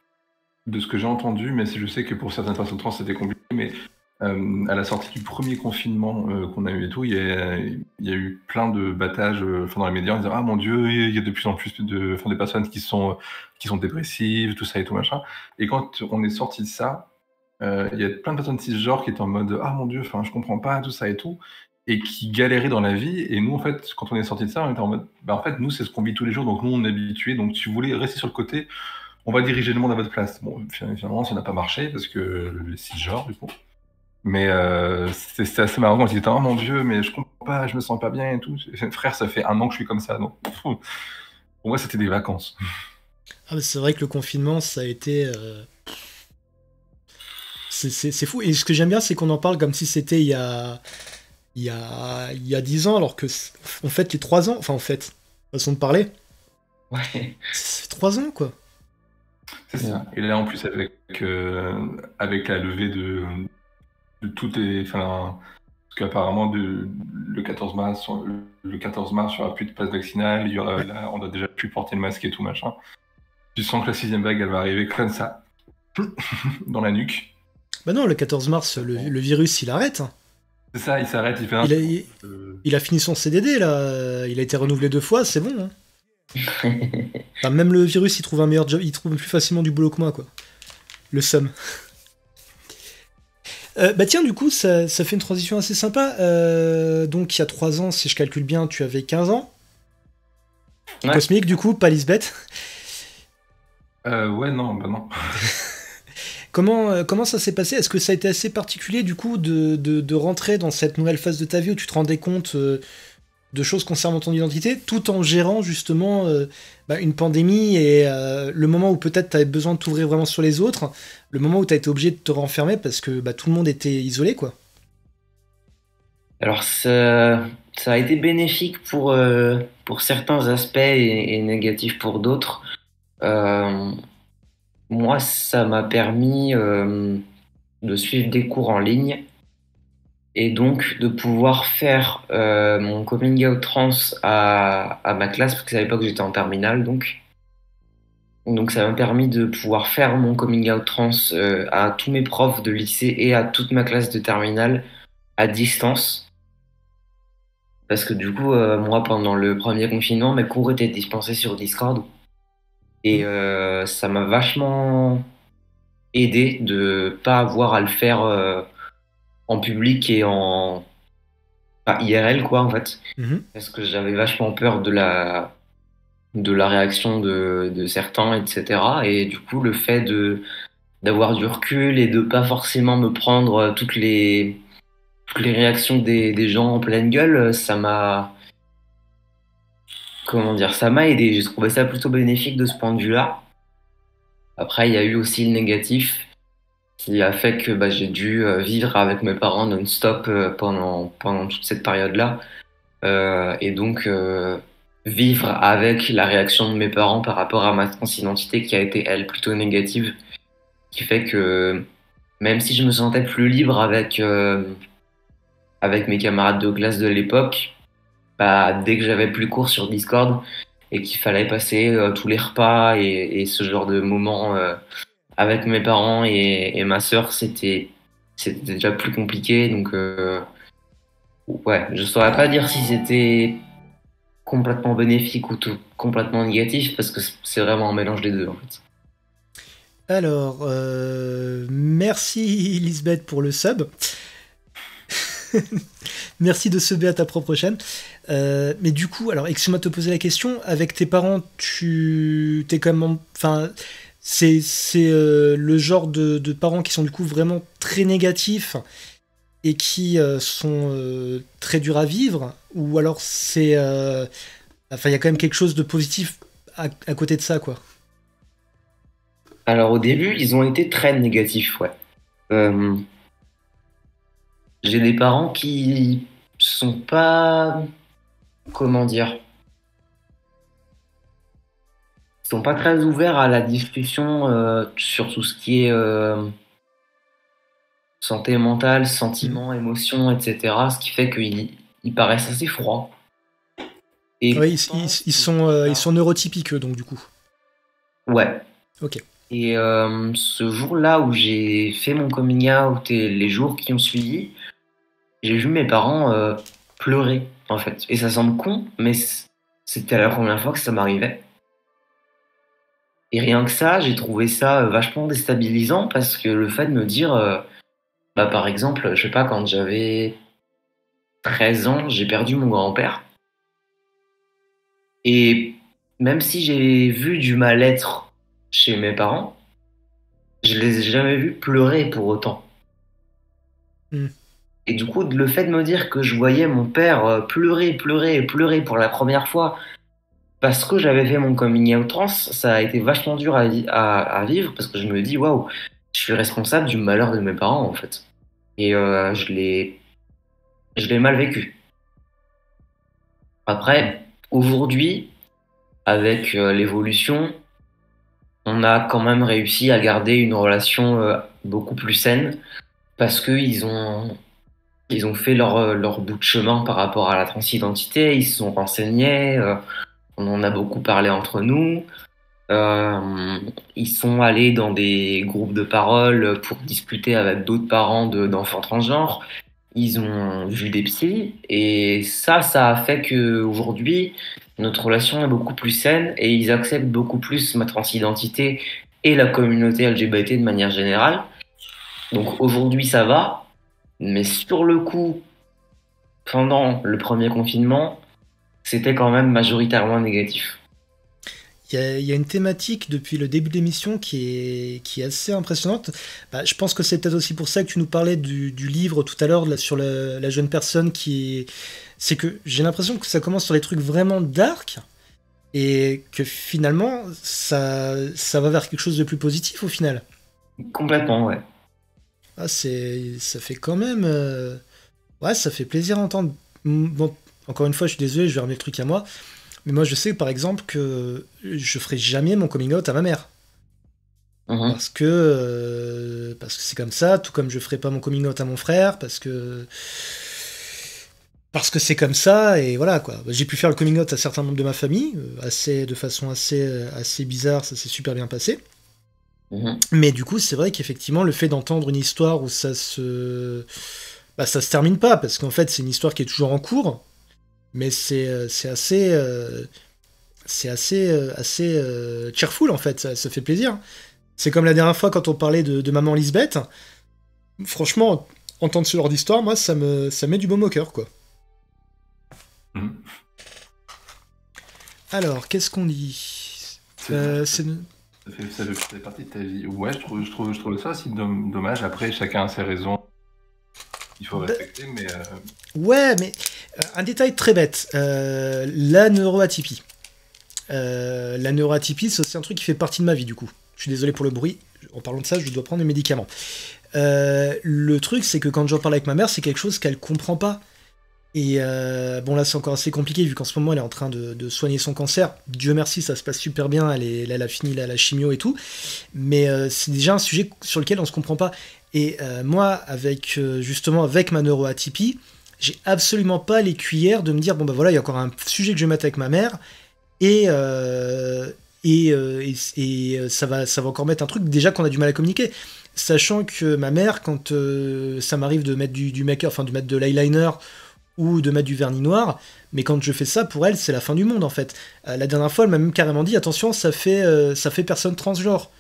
de ce que j'ai entendu, mais je sais que pour certaines personnes trans, c'était compliqué, mais à la sortie du premier confinement qu'on a eu et tout, il y a eu plein de battages dans les médias en disant « Ah mon Dieu, il y a de plus en plus des personnes qui sont dépressives, tout ça et tout machin. » Et quand on est sorti de ça, il y a plein de personnes cisgenres qui étaient en mode « Ah mon Dieu, je comprends pas, tout ça et tout. » Et qui galéraient dans la vie. Et nous, en fait, quand on est sorti de ça, on était en mode « Bah en fait, nous, c'est ce qu'on vit tous les jours, donc nous, on est habitués. Donc si vous voulez rester sur le côté, on va diriger le monde à votre place. » Bon, finalement, ça n'a pas marché parce que les cisgenres, du coup. Mais c'est assez marrant quand ils étaient « Oh mon Dieu, mais je comprends pas, je me sens pas bien et tout. » Frère, ça fait 1 an que je suis comme ça. Donc, pour moi, c'était des vacances. Ah, mais c'est vrai que le confinement, ça a été. C'est fou. Et ce que j'aime bien, c'est qu'on en parle comme si c'était il y a 10 ans, alors que on fête les 3 ans. Enfin, en fait, façon de parler. Ouais. Ça fait 3 ans, quoi. C'est ça. Et là, en plus, avec la levée de toutes les... Enfin, parce qu'apparemment, le 14 mars, il n'y aura plus de passe vaccinale, là, on doit déjà plus porter le masque et tout, machin. Tu sens que la 6e vague, elle va arriver comme ça, dans la nuque. Bah non, le 14 mars, le virus, il arrête. Hein. C'est ça, il s'arrête, il fait un... Il a fini son CDD, là. Il a été renouvelé 2 fois, c'est bon. Hein. Enfin, même le virus, il trouve un meilleur job, il trouve plus facilement du boulot que moi, quoi. Le somme. Bah tiens, du coup, ça fait une transition assez sympa. Donc, il y a 3 ans, si je calcule bien, tu avais 15 ans. Ouais. Cosmique, du coup, pas Lisbeth. Ouais, non, bah non. Comment ça s'est passé? Est-ce que ça a été assez particulier, du coup, de rentrer dans cette nouvelle phase de ta vie où tu te rendais compte de choses concernant ton identité, tout en gérant, justement, une pandémie et le moment où peut-être tu avais besoin de t'ouvrir vraiment sur les autres, le moment où tu as été obligé de te renfermer parce que tout le monde était isolé, quoi. Alors, ça a été bénéfique pour certains aspects et négatif pour d'autres. Euh, Moi, ça m'a permis de suivre des cours en ligne et donc de pouvoir faire mon coming out trans à ma classe, parce que à l'époque j'étais en terminale, donc ça m'a permis de pouvoir faire mon coming out trans à tous mes profs de lycée et à toute ma classe de terminale à distance. Parce que du coup, moi, pendant le premier confinement, mes cours étaient dispensés sur Discord. Et ça m'a vachement aidé de pas avoir à le faire en public et en enfin, IRL, quoi, en fait. Mhm. Parce que j'avais vachement peur de la réaction de certains, etc. Et du coup, le fait d'avoir du recul et de pas forcément me prendre toutes les réactions des gens en pleine gueule, ça m'a, comment dire, ça m'a aidé. J'ai trouvé ça plutôt bénéfique de ce point de vue-là. Après, il y a eu aussi le négatif qui a fait que bah, j'ai dû vivre avec mes parents non-stop pendant toute cette période-là. Et donc, vivre avec la réaction de mes parents par rapport à ma transidentité qui a été, elle, plutôt négative, qui fait que même si je me sentais plus libre avec mes camarades de classe de l'époque, bah, dès que j'avais plus cours sur Discord et qu'il fallait passer tous les repas et ce genre de moments avec mes parents et ma sœur, c'était déjà plus compliqué. Donc, ouais, je saurais pas dire si c'était complètement bénéfique ou tout complètement négatif parce que c'est vraiment un mélange des deux en fait. Alors, merci Lisbeth pour le sub. Merci de subber à ta propre chaîne. Mais du coup, alors excuse-moi de te poser la question, avec tes parents, tu t'es quand même... Enfin, c'est le genre de parents qui sont du coup vraiment très négatifs et qui sont très durs à vivre, ou alors c'est... Enfin, il y a quand même quelque chose de positif à côté de ça, quoi. Alors au début, ils ont été très négatifs, ouais. Euh, j'ai des parents qui sont pas, comment dire, sont pas très ouverts à la discussion sur tout ce qui est santé mentale, Mm. sentiments, émotions, etc. Ce qui fait qu'ils paraissent assez froids. Et Ouais, pourtant, ils sont neurotypiques, eux, donc du coup. ouais. Ok. Et ce jour-là où j'ai fait mon coming out et les jours qui ont suivi, j'ai vu mes parents pleurer, en fait. Et ça semble con, mais c'était la première fois que ça m'arrivait. Et rien que ça, j'ai trouvé ça vachement déstabilisant parce que le fait de me dire, bah, par exemple, je sais pas, quand j'avais 13 ans, j'ai perdu mon grand-père. Et même si j'ai vu du mal-être chez mes parents, je les ai jamais vus pleurer pour autant. Mm. Et du coup, le fait de me dire que je voyais mon père pleurer, pleurer et pleurer pour la première fois parce que j'avais fait mon coming out trans, ça a été vachement dur à vivre parce que je me dis, waouh, je suis responsable du malheur de mes parents en fait. Et je l'ai mal vécu. Après, aujourd'hui, avec l'évolution, on a quand même réussi à garder une relation beaucoup plus saine parce qu'ils ont fait leur bout de chemin par rapport à la transidentité, ils se sont renseignés, on en a beaucoup parlé entre nous, ils sont allés dans des groupes de parole pour discuter avec d'autres parents d'enfants transgenres, ils ont vu des psys, et ça a fait que aujourd'hui notre relation est beaucoup plus saine et ils acceptent beaucoup plus ma transidentité et la communauté LGBT de manière générale. Donc aujourd'hui ça va, mais sur le coup, pendant le premier confinement, c'était quand même majoritairement négatif. Il y a une thématique depuis le début de l'émission qui est assez impressionnante. Bah, je pense que c'est peut-être aussi pour ça que tu nous parlais du livre tout à l'heure sur la jeune personne qui... C'est que j'ai l'impression que ça commence sur des trucs vraiment dark et que finalement ça va vers quelque chose de plus positif au final. Complètement, ouais. Ah, ça fait quand même... Ouais, ça fait plaisir à entendre. Bon, encore une fois, je suis désolé, je vais remettre le truc à moi. Mais moi, je sais par exemple que je ferai jamais mon coming out à ma mère. Mhm. Parce que c'est comme ça, tout comme je ferai pas mon coming out à mon frère, parce que c'est comme ça, et voilà quoi. J'ai pu faire le coming out à certains membres de ma famille, de façon assez bizarre, ça s'est super bien passé. Mhm. Mais du coup, c'est vrai qu'effectivement, le fait d'entendre une histoire où Bah, ça se termine pas, parce qu'en fait, c'est une histoire qui est toujours en cours, mais c'est assez cheerful, en fait, ça fait plaisir. C'est comme la dernière fois quand on parlait de Maman Lisbeth. Franchement, entendre ce genre d'histoire, moi, ça met du baume au cœur, quoi. Mhm. Alors, qu'est-ce qu'on dit? C'est- C'est... ça fait partie de ta vie. Ouais, je trouve ça aussi dommage. Après, chacun a ses raisons. Il faut Bah, respecter, mais ouais, mais un détail très bête. La neuroatypie. La neuroatypie, c'est aussi un truc qui fait partie de ma vie, du coup. Je suis désolé pour le bruit. En parlant de ça, je dois prendre des médicaments. Le truc, c'est que quand j'en parle avec ma mère, c'est quelque chose qu'elle comprend pas. Et bon, là, c'est encore assez compliqué, vu qu'en ce moment, elle est en train de soigner son cancer. Dieu merci, ça se passe super bien. Elle a fini la chimio et tout. Mais c'est déjà un sujet sur lequel on se comprend pas. Et moi, justement, avec ma neuroatypie, j'ai absolument pas les cuillères de me dire, bon, bah voilà, il y a encore un sujet que je vais mettre avec ma mère. Et, ça va encore mettre un truc déjà qu'on a du mal à communiquer. Sachant que ma mère, quand ça m'arrive de mettre du make-up, enfin de mettre de l'eyeliner ou de mettre du vernis noir, mais quand je fais ça, pour elle, c'est la fin du monde en fait. La dernière fois, elle m'a même carrément dit, attention, ça fait personne transgenre.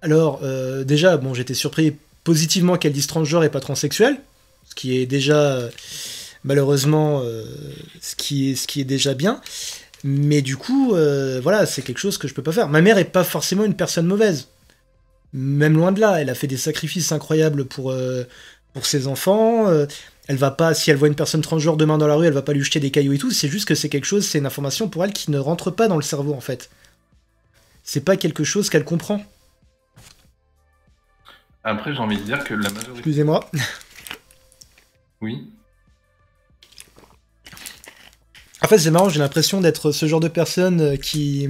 Alors, déjà, bon, j'étais surpris positivement qu'elle dise transgenre et pas transsexuel, ce qui est déjà, malheureusement, ce qui est déjà bien. Mais du coup, voilà, c'est quelque chose que je peux pas faire. Ma mère est pas forcément une personne mauvaise. Même loin de là, elle a fait des sacrifices incroyables pour ses enfants. Elle va pas, si elle voit une personne transgenre demain dans la rue, elle va pas lui jeter des cailloux et tout. C'est juste que c'est une information pour elle qui ne rentre pas dans le cerveau en fait. C'est pas quelque chose qu'elle comprend. après, j'ai envie de dire que la majorité. Excusez-moi. Oui. En fait, c'est marrant, j'ai l'impression d'être ce genre de personne qui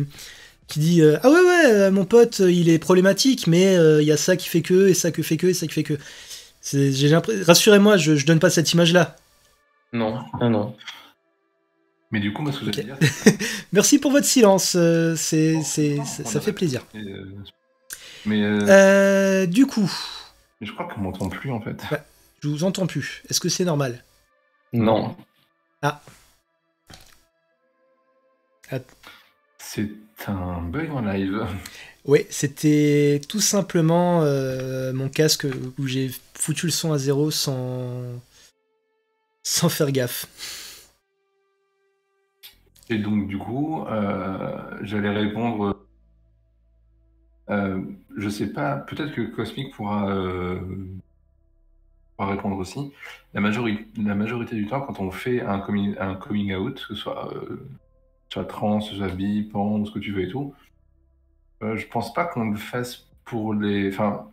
dit ah ouais, ouais, mon pote, il est problématique, mais il y a ça qui fait que, et ça qui fait que, et ça qui fait que. Rassurez-moi, je donne pas cette image-là. Non, non, non. Mais du coup, moi, ce que Ok. j'allais dire, c'est Merci pour votre silence, on ça a fait plaisir. Du coup, mais je crois qu'on m'entend plus en fait. bah, je vous entends plus. Est-ce que c'est normal? Non. Ah, C'est un bug en live. ouais, c'était tout simplement mon casque où j'ai foutu le son à zéro sans faire gaffe. Et donc, du coup, j'allais répondre. Je sais pas, peut-être que Cosmic pourra répondre aussi. La majorité du temps, quand on fait un coming out, que ce soit trans, que ce soit bi, pan, ce que tu veux et tout, je pense pas qu'on le fasse pour les. Enfin,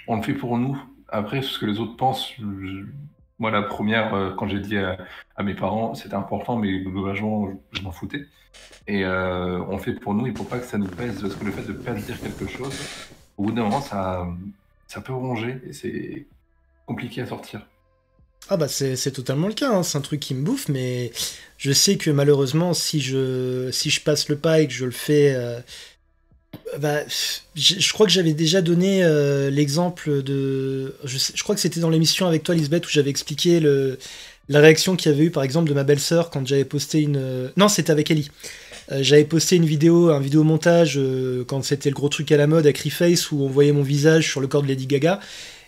on le fait pour nous. Après, ce que les autres pensent, moi, la première, quand j'ai dit à mes parents, c'était important, mais globalement, je m'en foutais. Et on fait pour nous et pour pas que ça nous pèse, parce que le fait de pas se dire quelque chose, au bout d'un moment, ça peut ronger et c'est compliqué à sortir. Ah bah c'est totalement le cas, hein. C'est un truc qui me bouffe, mais je sais que malheureusement, si je passe le pas et que je le fais, bah, je crois que j'avais déjà donné l'exemple de, je crois que c'était dans l'émission avec toi, Lisbeth, où j'avais expliqué la réaction qu'il y avait eu par exemple de ma belle-sœur quand j'avais posté non, c'était avec Ellie. J'avais posté un vidéo montage quand c'était le gros truc à la mode avec Reface où on voyait mon visage sur le corps de Lady Gaga.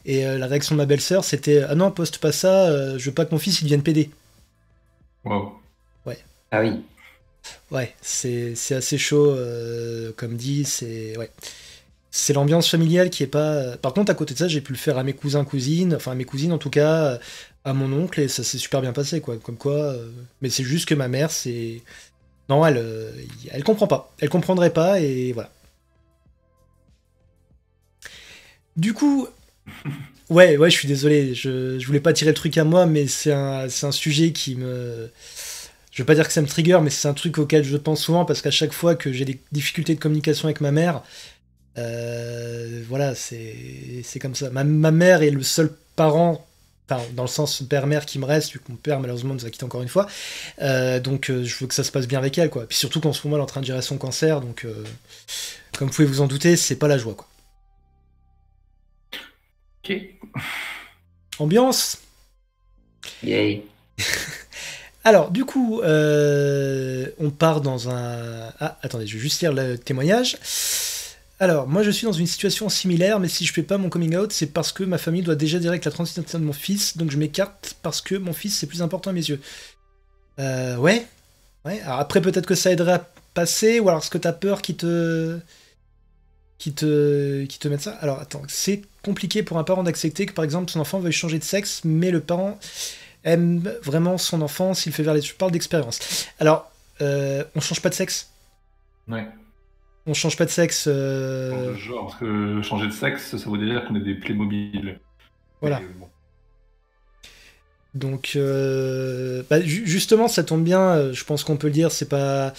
Et la réaction de ma belle-sœur, c'était ah non, poste pas ça, je veux pas que mon fils il devienne PD. Wow. Ouais, Ah oui. ouais, c'est assez chaud, comme dit, ouais. C'est l'ambiance familiale qui est pas. Par contre, à côté de ça, j'ai pu le faire à mes cousins, cousines, enfin à mes cousines en tout cas, à mon oncle, et ça s'est super bien passé, quoi. Comme quoi. Mais c'est juste que ma mère, c'est. Non, elle comprend pas. Elle comprendrait pas, et voilà. Du coup, ouais, je suis désolé, je voulais pas tirer le truc à moi, mais c'est un sujet qui me. Je veux pas dire que ça me trigger, mais c'est un truc auquel je pense souvent parce qu'à chaque fois que j'ai des difficultés de communication avec ma mère, voilà, c'est comme ça. Ma mère est le seul parent, enfin, dans le sens père-mère qui me reste, vu que mon père malheureusement nous a quittés encore une fois. Donc je veux que ça se passe bien avec elle, quoi. Puis surtout qu'en ce moment elle est en train de gérer son cancer, donc comme vous pouvez vous en douter, c'est pas la joie, quoi. Ok. Ambiance. Yay. Alors, du coup, on part dans un... Ah, attendez, je vais juste lire le témoignage. Alors, moi, je suis dans une situation similaire, mais si je fais pas mon coming out, c'est parce que ma famille doit déjà direct la transition de mon fils, donc je m'écarte parce que mon fils, c'est plus important à mes yeux. Ouais. Alors après, peut-être que ça aiderait à passer, ou alors est-ce que t'as peur qui te mettent ça? Alors, attends, c'est compliqué pour un parent d'accepter que, par exemple, son enfant veuille changer de sexe, mais le parent aime vraiment son enfant s'il fait vers les... Je parle d'expérience. Alors, on change pas de sexe. Ouais. On change pas de sexe. De genre, parce que changer de sexe, ça veut dire qu'on est des Playmobil. Voilà. Mais bon. Donc, justement, ça tombe bien. Je pense qu'on peut le dire. C'est pas.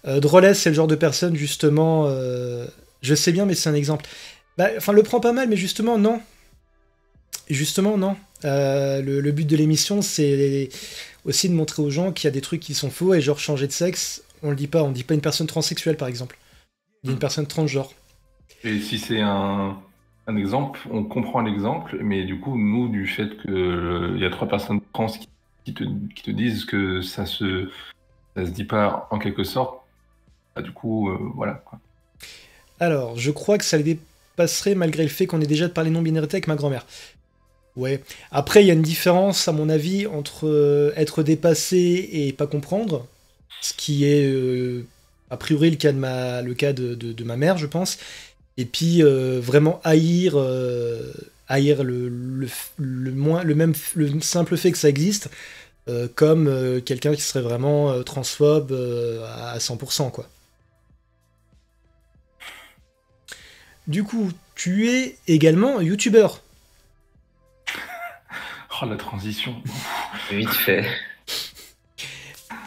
Drolet, c'est le genre de personne, justement. Je sais bien, mais c'est un exemple. Enfin, le prend pas mal, mais justement, non. Justement, non. Le but de l'émission, c'est aussi de montrer aux gens qu'il y a des trucs qui sont faux, et genre changer de sexe, on le dit pas. On dit pas une personne transsexuelle, par exemple. On dit une personne transgenre. Et si c'est un exemple, on comprend l'exemple, mais du coup, nous, du fait qu'il y a 3 personnes trans qui te disent que ça se dit pas en quelque sorte, bah, du coup, voilà, quoi. Alors, je crois que ça les dépasserait malgré le fait qu'on ait déjà parlé non-binarité avec ma grand-mère. Ouais. Après, il y a une différence, à mon avis, entre être dépassé et pas comprendre, ce qui est a priori le cas de ma mère, je pense, et puis vraiment haïr le simple fait que ça existe, comme quelqu'un qui serait vraiment transphobe à 100%, quoi. Du coup, tu es également youtubeur. Oh, la transition. Vite fait.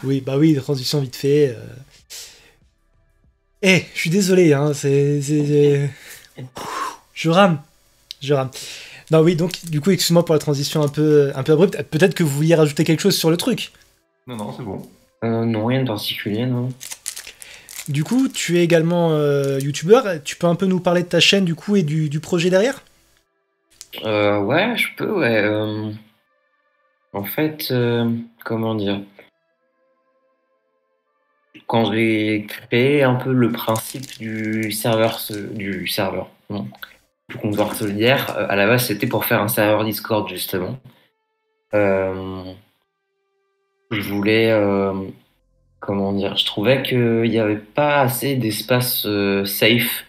Oui, bah oui, transition vite fait. Je suis désolé, hein, Je rame. Non, oui, donc, du coup, excuse-moi pour la transition un peu abrupte. Peut-être que vous vouliez rajouter quelque chose sur le truc. Non, c'est bon. Non, rien de particulier, non. Du coup, tu es également youtubeur. Tu peux un peu nous parler de ta chaîne, du coup, et du projet derrière? Ouais, je peux, ouais. En fait, comment dire? Quand j'ai créé un peu le principe non, du comptoir solidaire, à la base, c'était pour faire un serveur Discord, justement. Euh, je voulais, comment dire? Je trouvais qu'il n'y avait pas assez d'espace safe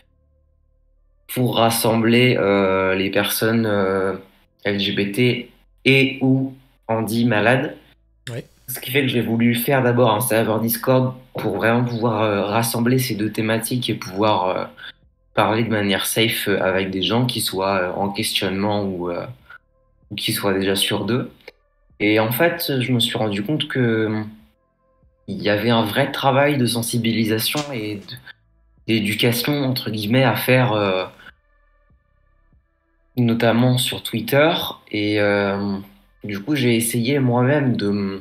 pour rassembler les personnes LGBT et ou handi malades. Ouais. Ce qui fait que j'ai voulu faire d'abord un serveur Discord pour vraiment pouvoir rassembler ces deux thématiques et pouvoir parler de manière safe avec des gens qui soient en questionnement ou qui soient déjà sûrs d'eux. Et en fait, je me suis rendu compte que il y avait un vrai travail de sensibilisation et d'éducation entre guillemets à faire, notamment sur Twitter. Et du coup, j'ai essayé moi-même de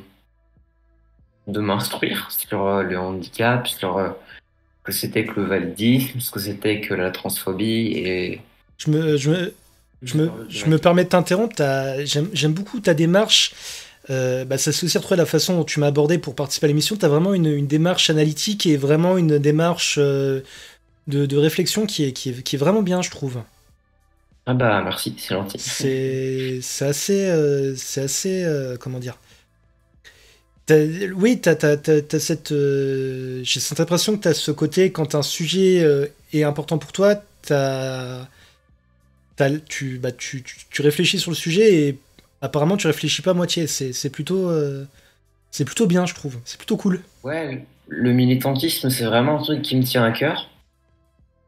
m'instruire sur le handicap, sur ce que c'était que le validisme, ce que c'était que la transphobie et Je me permets de t'interrompre. J'aime beaucoup ta démarche. Ça se aussi retrouvé la façon dont tu m'as abordé pour participer à l'émission. Tu as vraiment une démarche analytique et vraiment une démarche de réflexion qui est vraiment bien, je trouve. Ah bah merci, c'est gentil. C'est assez, comment dire. Oui, t'as cette. J'ai cette impression que t'as ce côté, quand un sujet est important pour toi, tu réfléchis sur le sujet et apparemment tu réfléchis pas à moitié. C'est plutôt bien, je trouve. C'est plutôt cool. Ouais, le militantisme, c'est vraiment un truc qui me tient à cœur.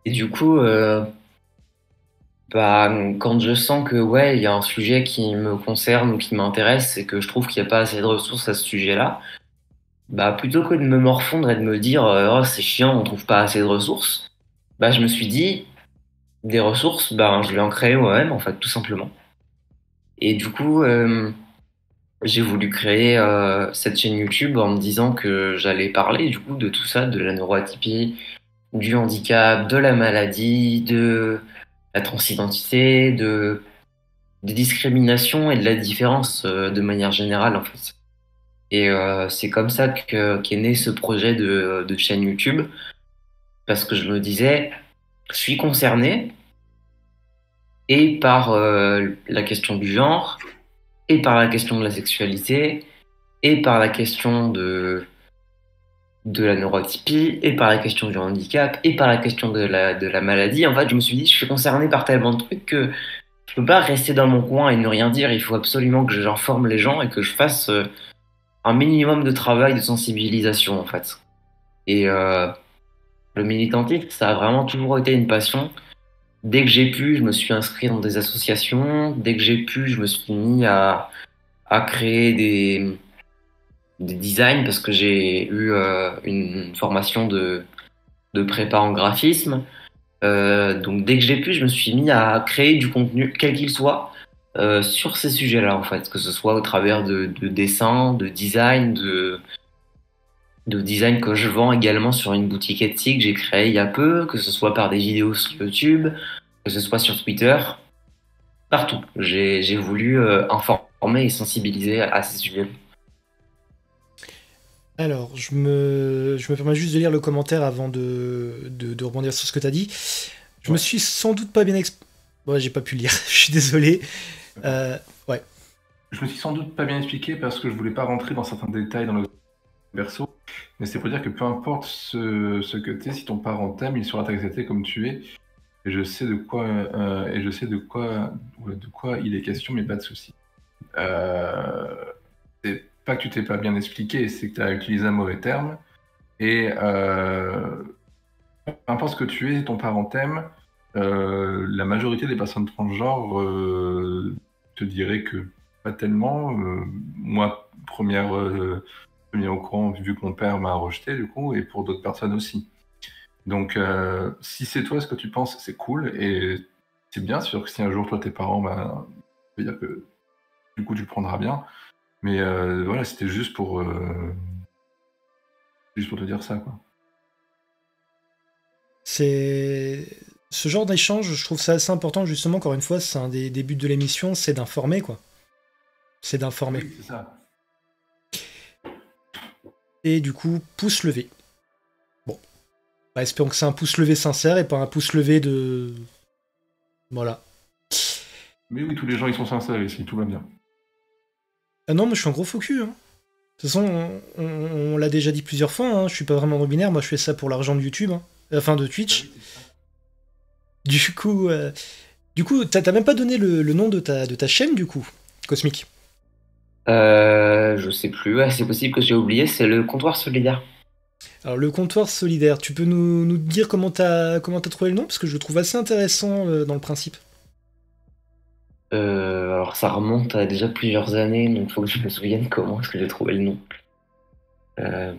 Et du coup, quand je sens que ouais, il y a un sujet qui me concerne ou qui m'intéresse et que je trouve qu'il n'y a pas assez de ressources à ce sujet-là, plutôt que de me morfondre et de me dire oh, c'est chiant, on trouve pas assez de ressources, je me suis dit des ressources, je vais en créer moi-même en fait, tout simplement. Et du coup, j'ai voulu créer cette chaîne YouTube en me disant que j'allais parler du coup de tout ça, de la neuroatypie, du handicap, de la maladie, de la transidentité, de discrimination et de la différence de manière générale en fait. Et c'est comme ça qu'est né ce projet de chaîne YouTube, parce que je me disais, je suis concerné et par la question du genre, et par la question de la sexualité, et par la question de la neurotypie, et par la question du handicap, et par la question de la maladie. En fait, je me suis dit, je suis concerné par tellement de trucs que je peux pas rester dans mon coin et ne rien dire. Il faut absolument que j'informe les gens et que je fasse un minimum de travail de sensibilisation, en fait. Et le militantisme, ça a vraiment toujours été une passion. Dès que j'ai pu, je me suis inscrit dans des associations. Dès que j'ai pu, je me suis mis à créer des designs parce que j'ai eu une formation de prépa en graphisme. Donc dès que j'ai pu, je me suis mis à créer du contenu, quel qu'il soit, sur ces sujets-là, en fait, que ce soit au travers de dessins, de design que je vends également sur une boutique Etsy que j'ai créée il y a peu, que ce soit par des vidéos sur YouTube, que ce soit sur Twitter, partout. J'ai voulu informer et sensibiliser à ces sujets. Alors, je me permets juste de lire le commentaire avant de rebondir sur ce que tu as dit. Je me Ouais. suis sans doute pas bien Ouais, j'ai pas pu lire, je suis désolé. Ouais. Je me suis sans doute pas bien expliqué parce que je voulais pas rentrer dans certains détails dans le verso, mais c'est pour dire que peu importe ce que t'es, si ton parent t'aime, il saura t'accepter comme tu es. Et je sais de quoi il est question, mais pas de souci. Euh, c'est pas que tu t'es pas bien expliqué, c'est que tu as utilisé un mauvais terme. Et peu importe ce que tu es, ton parent t'aime, la majorité des personnes transgenres te diraient que pas tellement. Moi, premier au courant, vu que mon père m'a rejeté, du coup, et pour d'autres personnes aussi. Donc, si c'est toi ce que tu penses, c'est cool, et c'est bien sûr que si un jour, toi, tes parents, ben, ça veut dire que du coup, tu le prendras bien. Mais voilà, c'était juste pour te dire ça, quoi. C'est ce genre d'échange, je trouve ça assez important, justement, encore une fois, c'est un des buts de l'émission, c'est d'informer, quoi. C'est d'informer. Oui, c'est ça. Et du coup, pouce levé. Bon. Bah, espérons que c'est un pouce levé sincère et pas un pouce levé de. Voilà. Mais oui, tous les gens, ils sont sincères ici, tout va bien. Ah non, moi je suis un gros faux cul, hein. De toute façon, on l'a déjà dit plusieurs fois, hein, je suis pas vraiment non-binaire, moi je fais ça pour l'argent de YouTube, hein. Enfin de Bah Twitch. oui, c'est ça. Du coup, t'as même pas donné le nom de ta chaîne, du coup, Cosmique. Je sais plus, ouais, c'est possible que j'ai oublié, c'est le comptoir solidaire. Alors, le comptoir solidaire, tu peux nous dire comment t'as trouvé le nom? Parce que je le trouve assez intéressant dans le principe. Alors ça remonte à déjà plusieurs années, donc il faut que je me souvienne comment est-ce que j'ai trouvé le nom. Euh,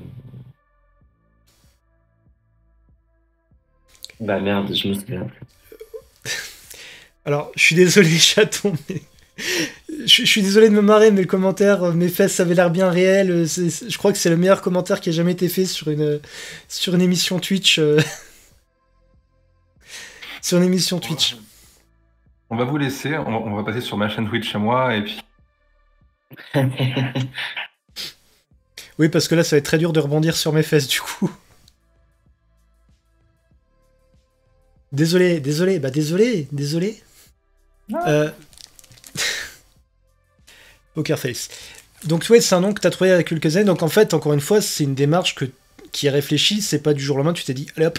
Bah merde, je me souviens plus. Alors, je suis désolé, chaton, mais. Je suis désolé de me marrer, mais le commentaire, mes fesses avaient l'air bien réelles. Je crois que c'est le meilleur commentaire qui a jamais été fait sur une émission Twitch. Sur une émission Twitch. On va vous laisser, on va passer sur ma chaîne Twitch à moi, et puis Oui, parce que là, ça va être très dur de rebondir sur mes fesses, du coup. Désolé, désolé. Euh... Poker Face. Donc, ouais, c'est un nom que t'as trouvé avec quelques années. Donc, en fait, encore une fois, c'est une démarche qui est réfléchie. C'est pas du jour au lendemain, tu t'es dit, allez hop,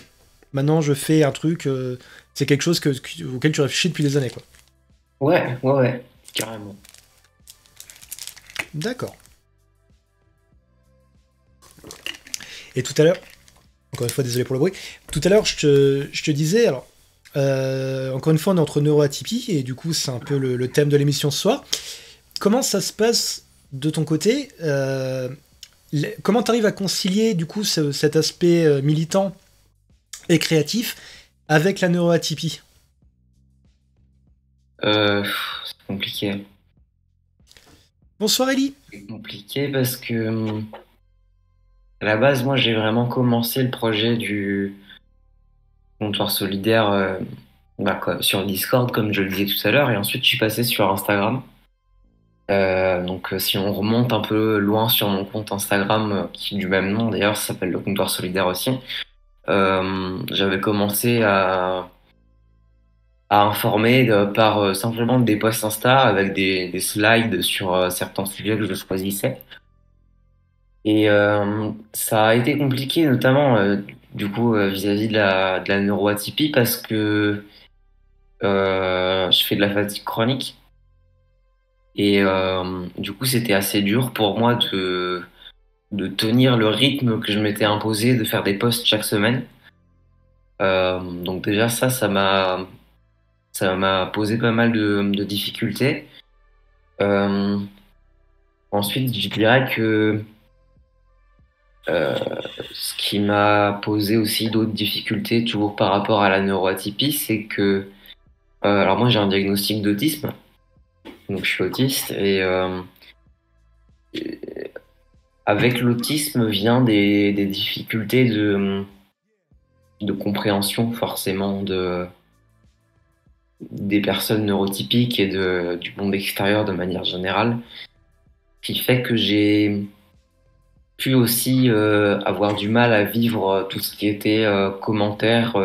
maintenant je fais un truc. C'est quelque chose auquel tu réfléchis depuis des années, quoi. Ouais, carrément. D'accord. Et tout à l'heure, encore une fois, désolé pour le bruit. Tout à l'heure, je te disais, alors, encore une fois, on est entre neuroatypie, et du coup, c'est un peu le thème de l'émission ce soir. Comment ça se passe de ton côté? Comment tu arrives à concilier, du coup, cet aspect militant et créatif avec la neuroatypie? C'est compliqué. Bonsoir, Ellie. C'est compliqué parce que à la base, moi, j'ai vraiment commencé le projet du comptoir solidaire sur le Discord, comme je le disais tout à l'heure, et ensuite je suis passé sur Instagram. Donc, si on remonte un peu loin sur mon compte Instagram, qui est du même nom d'ailleurs, ça s'appelle le comptoir solidaire aussi, j'avais commencé à informer par simplement des posts Insta avec des slides sur certains sujets que je choisissais. Et ça a été compliqué, notamment du coup vis-à-vis de la neuroatypie, parce que je fais de la fatigue chronique. Et du coup, c'était assez dur pour moi de tenir le rythme que je m'étais imposé, de faire des posts chaque semaine. Donc déjà, ça m'a posé pas mal de difficultés. Euh, Ensuite, je dirais que euh, ce qui m'a posé aussi d'autres difficultés, toujours par rapport à la neuroatypie, c'est que, alors moi j'ai un diagnostic d'autisme, donc je suis autiste, et avec l'autisme vient des difficultés de compréhension forcément des personnes neurotypiques et du monde extérieur de manière générale, qui fait que j'ai pu aussi avoir du mal à vivre tout ce qui était commentaires,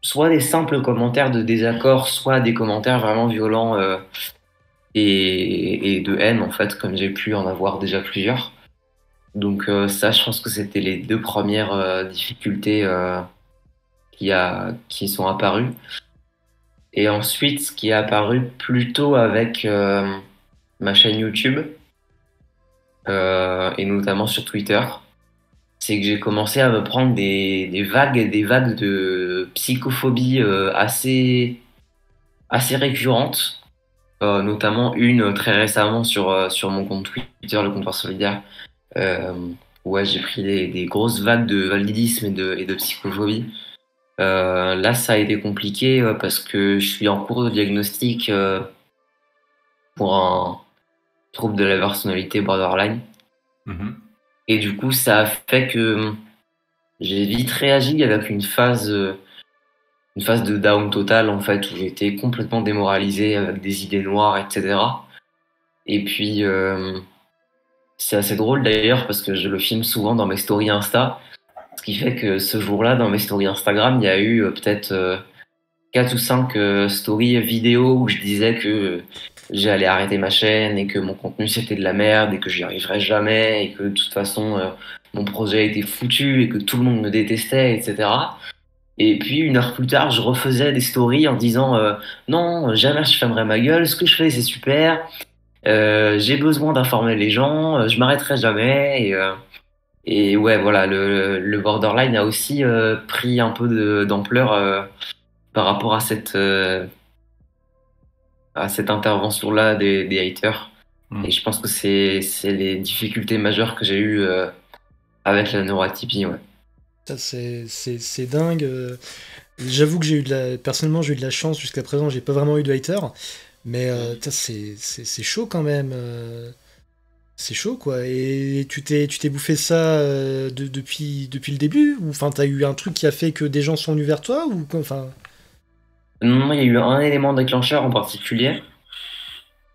soit des simples commentaires de désaccord, soit des commentaires vraiment violents et de haine en fait, comme j'ai pu en avoir déjà plusieurs. Donc ça, je pense que c'était les deux premières difficultés qui sont apparues. Et ensuite, ce qui est apparu plutôt avec ma chaîne YouTube et notamment sur Twitter, c'est que j'ai commencé à me prendre des vagues et des vagues de psychophobie assez récurrentes, notamment une très récemment sur mon compte Twitter, le comptoir solidaire, euh, ouais, j'ai pris des grosses vagues de validisme et de psychophobie. Là, ça a été compliqué parce que je suis en cours de diagnostic pour un trouble de la personnalité borderline. Mhm. Et du coup, ça a fait que j'ai vite réagi avec une phase de down total en fait, où j'étais complètement démoralisé avec des idées noires, etc. Et puis, c'est assez drôle d'ailleurs parce que je le filme souvent dans mes stories Insta. Ce qui fait que ce jour-là, dans mes stories Instagram, il y a eu peut-être 4 ou 5 stories vidéo où je disais que j'allais arrêter ma chaîne et que mon contenu c'était de la merde et que j'y arriverais jamais et que de toute façon mon projet était foutu et que tout le monde me détestait, etc. Et puis une heure plus tard, je refaisais des stories en disant non, jamais je fermerai ma gueule, ce que je fais c'est super, j'ai besoin d'informer les gens, je m'arrêterai jamais. Et ouais, voilà, le borderline a aussi pris un peu d'ampleur par rapport à cette intervention-là des haters. Mm. Et je pense que c'est les difficultés majeures que j'ai eues avec la neuroatypie, ouais. Ça, c'est dingue. J'avoue que personnellement, j'ai eu de la chance jusqu'à présent, j'ai pas vraiment eu de haters. Mais c'est chaud quand même. C'est chaud quoi. Et tu t'es bouffé ça depuis le début? Ou enfin, t'as eu un truc qui a fait que des gens sont venus vers toi? Ou quoi, enfin. Non, il y a eu un élément déclencheur en particulier.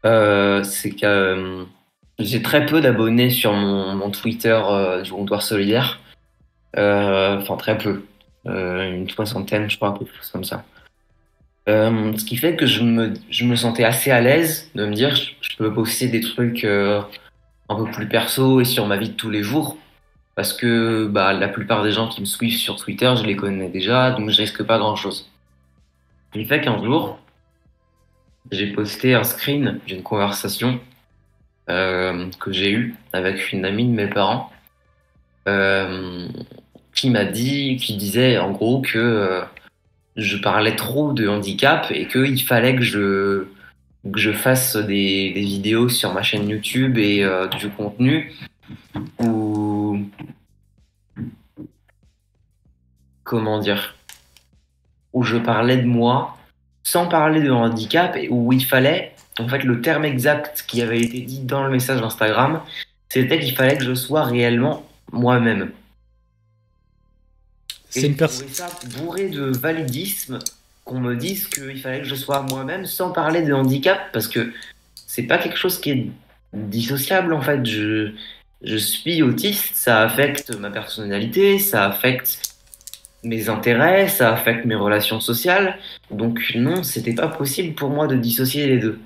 C'est que j'ai très peu d'abonnés sur mon Twitter du comptoir solidaire. Enfin, très peu. Une soixantaine, je crois, quelque chose comme ça. Ce qui fait que je me sentais assez à l'aise de me dire je peux poster des trucs un peu plus perso et sur ma vie de tous les jours. Parce que bah, la plupart des gens qui me suivent sur Twitter, je les connais déjà, donc je risque pas grand-chose. Ce qui fait qu'un jour, j'ai posté un screen d'une conversation que j'ai eue avec une amie de mes parents euh, qui disait en gros que je parlais trop de handicap et qu'il fallait que je fasse des vidéos sur ma chaîne YouTube et du contenu où, comment dire, où je parlais de moi sans parler de handicap et où il fallait, en fait, le terme exact qui avait été dit dans le message Instagram, c'était qu'il fallait que je sois réellement moi-même. Et C'est une j'ai trouvé personne. ça bourré de validisme qu'on me dise qu'il fallait que je sois moi-même sans parler de handicap, parce que c'est pas quelque chose qui est dissociable en fait. Je suis autiste, ça affecte ma personnalité, ça affecte mes intérêts, ça affecte mes relations sociales. Donc non, c'était pas possible pour moi de dissocier les deux.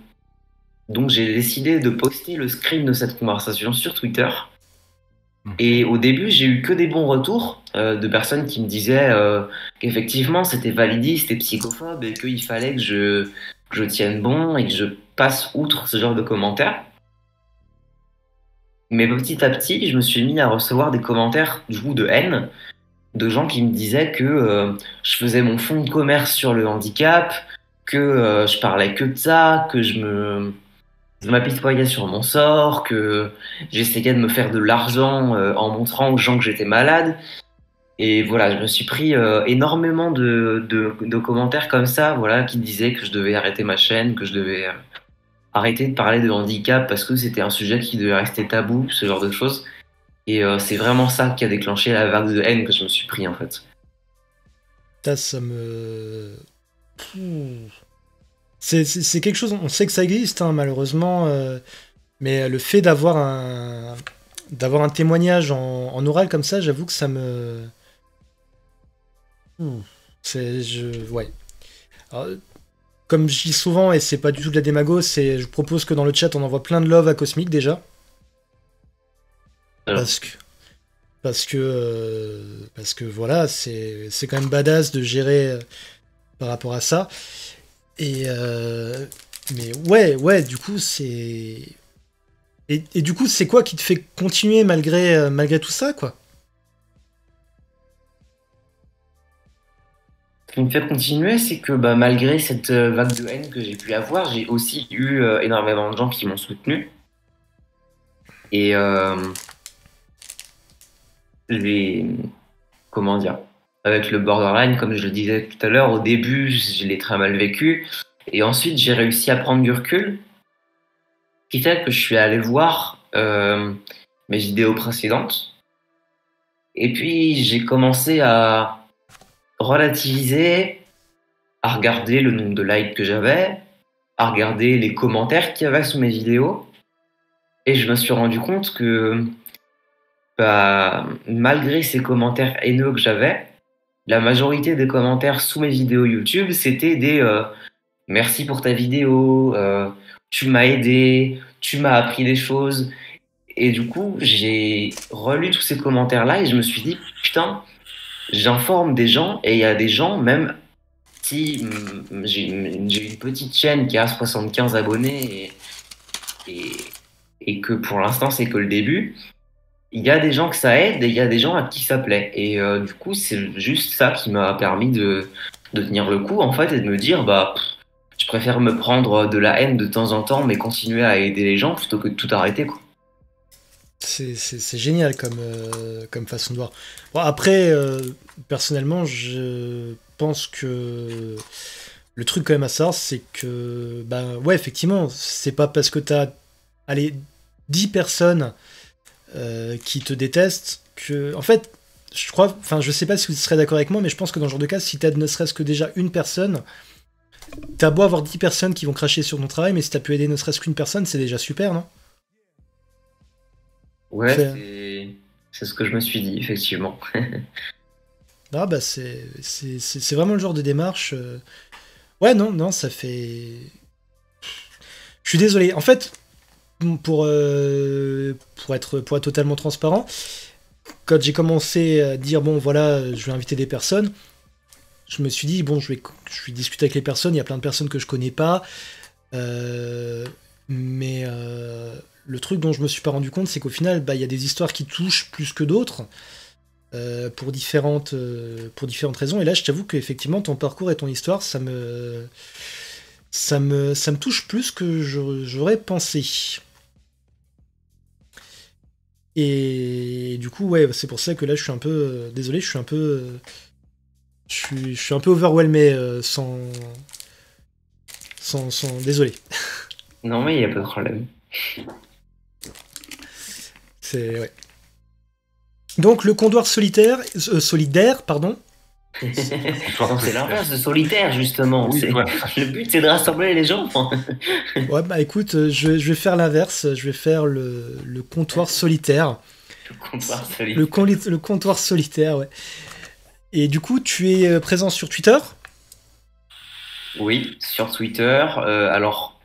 Donc j'ai décidé de poster le screen de cette conversation sur Twitter. Et au début, j'ai eu que des bons retours de personnes qui me disaient qu'effectivement c'était validiste et psychophobe et qu'il fallait que je tienne bon et que je passe outre ce genre de commentaires. Mais petit à petit, je me suis mis à recevoir des commentaires du coup de haine, de gens qui me disaient que je faisais mon fonds de commerce sur le handicap, que je parlais que de ça, que je m'apitoyais sur mon sort, que j'essayais de me faire de l'argent en montrant aux gens que j'étais malade. Et voilà, je me suis pris énormément de commentaires comme ça, voilà, qui disaient que je devais arrêter ma chaîne, que je devais arrêter de parler de handicap parce que c'était un sujet qui devait rester tabou, ce genre de choses. Et c'est vraiment ça qui a déclenché la vague de haine que je me suis pris en fait. Ça me. Pouh. C'est quelque chose, on sait que ça existe, hein, malheureusement, mais le fait d'avoir un témoignage en oral comme ça, j'avoue que ça me. Ouais. Alors, comme je dis souvent, et c'est pas du tout de la démago, je propose que dans le chat on envoie plein de love à Cosmic déjà. Alors, Parce que voilà, c'est quand même badass de gérer par rapport à ça. Et mais ouais, du coup c'est et du coup c'est quoi qui te fait continuer malgré tout ça, quoi? ce qui me fait continuer, c'est que bah, malgré cette vague de haine que j'ai pu avoir, j'ai aussi eu énormément de gens qui m'ont soutenu. Et j'ai, comment dire, avec le borderline, comme je le disais tout à l'heure, au début, je l'ai très mal vécu. Et ensuite, j'ai réussi à prendre du recul, ce qui fait que je suis allé voir mes vidéos précédentes. Et puis, j'ai commencé à relativiser, à regarder le nombre de likes que j'avais, à regarder les commentaires qu'il y avait sous mes vidéos. Et je me suis rendu compte que bah, malgré ces commentaires haineux que j'avais, la majorité des commentaires sous mes vidéos YouTube, c'était des merci pour ta vidéo, tu m'as aidé, tu m'as appris des choses. Et du coup, j'ai relu tous ces commentaires-là et je me suis dit, putain, j'informe des gens et il y a des gens, même si j'ai une petite chaîne qui a 75 abonnés et, et que pour l'instant c'est que le début, il y a des gens que ça aide et il y a des gens à qui ça plaît. Et du coup, c'est juste ça qui m'a permis de tenir le coup en fait et de me dire, bah, je préfère me prendre de la haine de temps en temps mais continuer à aider les gens plutôt que de tout arrêter, quoi. C'est génial comme façon de voir. Bon, après, personnellement, je pense que le truc quand même à savoir, c'est que, bah ouais, effectivement, c'est pas parce que t'as, allez, 10 personnes qui te détestent que, en fait, je crois, enfin, je sais pas si vous serez d'accord avec moi, mais je pense que dans ce genre de cas, si t'as ne serait-ce que déjà une personne, t'as beau avoir 10 personnes qui vont cracher sur ton travail, mais si t'as pu aider ne serait-ce qu'une personne, c'est déjà super, non? Ouais, C'est- c'est ce que je me suis dit, effectivement. Ah bah c'est vraiment le genre de démarche. Ouais, non, non, ça fait. Je suis désolé. En fait, pour être totalement transparent, quand j'ai commencé à dire bon voilà, je vais inviter des personnes, je me suis dit bon je vais discuter avec les personnes. Il y a plein de personnes que je connais pas, mais le truc dont je me suis pas rendu compte, c'est qu'au final, bah il y a des histoires qui touchent plus que d'autres. Pour différentes raisons. Et là, je t'avoue qu'effectivement, ton parcours et ton histoire, ça me touche plus que j'aurais pensé. Et du coup, ouais, c'est pour ça que là, je suis un peu désolé, je suis un peu, je suis un peu overwhelmé, désolé. Non, mais il n'y a pas de problème. C'est ouais. Donc le comptoir solidaire, pardon. Non, c'est l'inverse de solitaire, justement. Oui, voilà. Le but, c'est de rassembler les gens. Ouais, bah écoute, je vais faire l'inverse, je vais faire le comptoir solitaire. Le comptoir solitaire. Le comptoir solitaire, ouais. Et du coup, tu es présent sur Twitter? Oui, sur Twitter. Alors,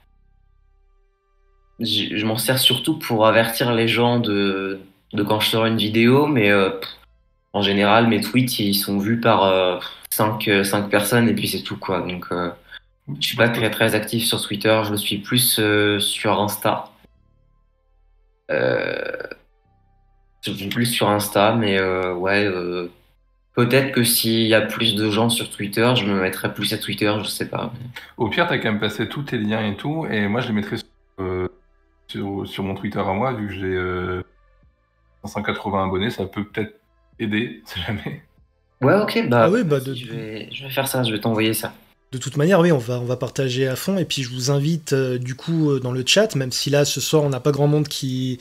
je m'en sers surtout pour avertir les gens de quand je sors une vidéo, mais en général, mes tweets, ils sont vus par 5 personnes et puis c'est tout, quoi. Donc, je suis pas très très actif sur Twitter, je le suis plus sur Insta. Euh, je suis plus sur Insta, mais ouais, peut-être que s'il y a plus de gens sur Twitter, je me mettrai plus à Twitter, je sais pas. Au pire, t'as quand même passé tous tes liens et tout, et moi je les mettrai sur mon Twitter à moi, vu que j'ai 580 abonnés, ça peut peut-être aider, si jamais. Ouais, ok, Ah bah, oui, bah vas-y, je vais faire ça, je vais t'envoyer ça. de toute manière, oui, on va partager à fond. Et puis je vous invite du coup dans le chat, même si là ce soir on n'a pas grand monde qui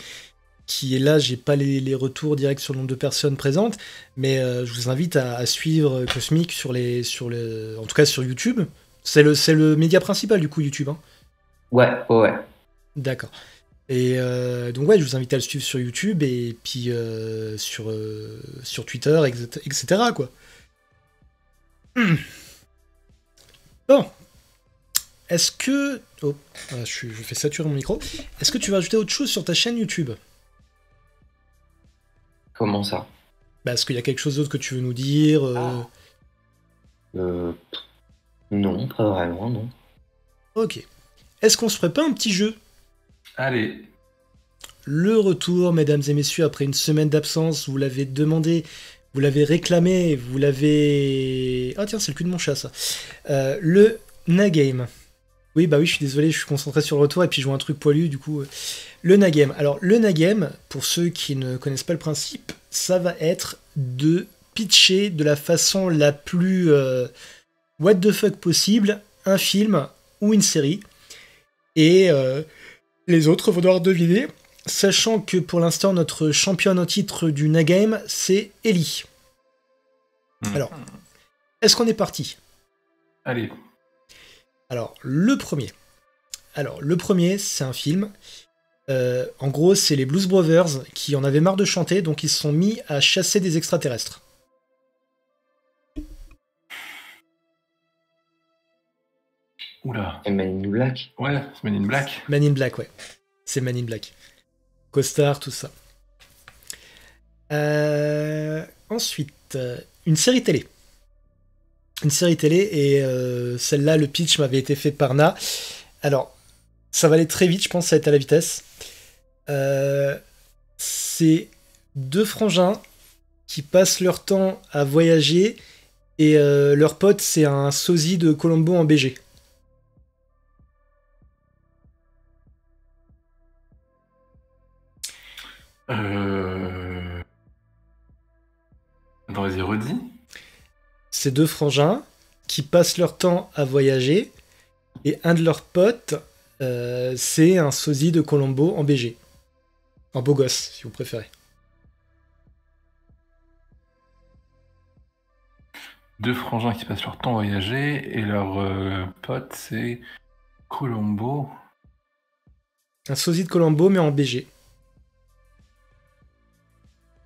est là, j'ai pas les retours directs sur le nombre de personnes présentes, mais je vous invite à suivre Cosmic en tout cas sur YouTube. C'est le média principal du coup YouTube, hein. Ouais, ouais, ouais. D'accord. Et donc ouais, je vous invite à le suivre sur YouTube et puis sur Twitter, etc. quoi. Bon, est-ce que... Oh, je fais saturer mon micro. Est-ce que tu vas ajouter autre chose sur ta chaîne YouTube? Comment ça? Bah, est-ce qu'il y a quelque chose d'autre que tu veux nous dire Euh, non, pas vraiment, non. Ok. Est-ce qu'on se ferait pas un petit jeu? Allez, Le retour, mesdames et messieurs, après une semaine d'absence, vous l'avez demandé, vous l'avez réclamé, vous l'avez... Ah tiens, c'est le cul de mon chat, ça. Le Nagame. Oui, bah oui, je suis désolé, je suis concentré sur le retour et puis je vois un truc poilu, du coup. Le Nagame. Alors, le Nagame, pour ceux qui ne connaissent pas le principe, ça va être de pitcher de la façon la plus what the fuck possible un film ou une série. Et les autres vont devoir deviner, sachant que pour l'instant, notre championne au titre du Nagame, c'est Ellie. Alors, est-ce qu'on est parti? allez. Alors, le premier. C'est un film. En gros, c'est les Blues Brothers qui en avaient marre de chanter, donc ils se sont mis à chasser des extraterrestres. Oula. Et Men in Black. Ouais, c'est Men in Black. Man in Black, ouais. C'est Man in Black. Costard, tout ça. Ensuite, une série télé. Une série télé, et celle-là, le pitch m'avait été fait par Na. Alors, ça va aller très vite, je pense, ça va être à la vitesse. C'est deux frangins qui passent leur temps à voyager, et leur pote, c'est un sosie de Colombo en BG. Attends, vas-y, redis. C'est deux frangins qui passent leur temps à voyager, et un de leurs potes, c'est un sosie de Colombo en BG. En beau gosse, si vous préférez. Deux frangins qui passent leur temps à voyager et leur pote, c'est Colombo. Un sosie de Colombo, mais en BG.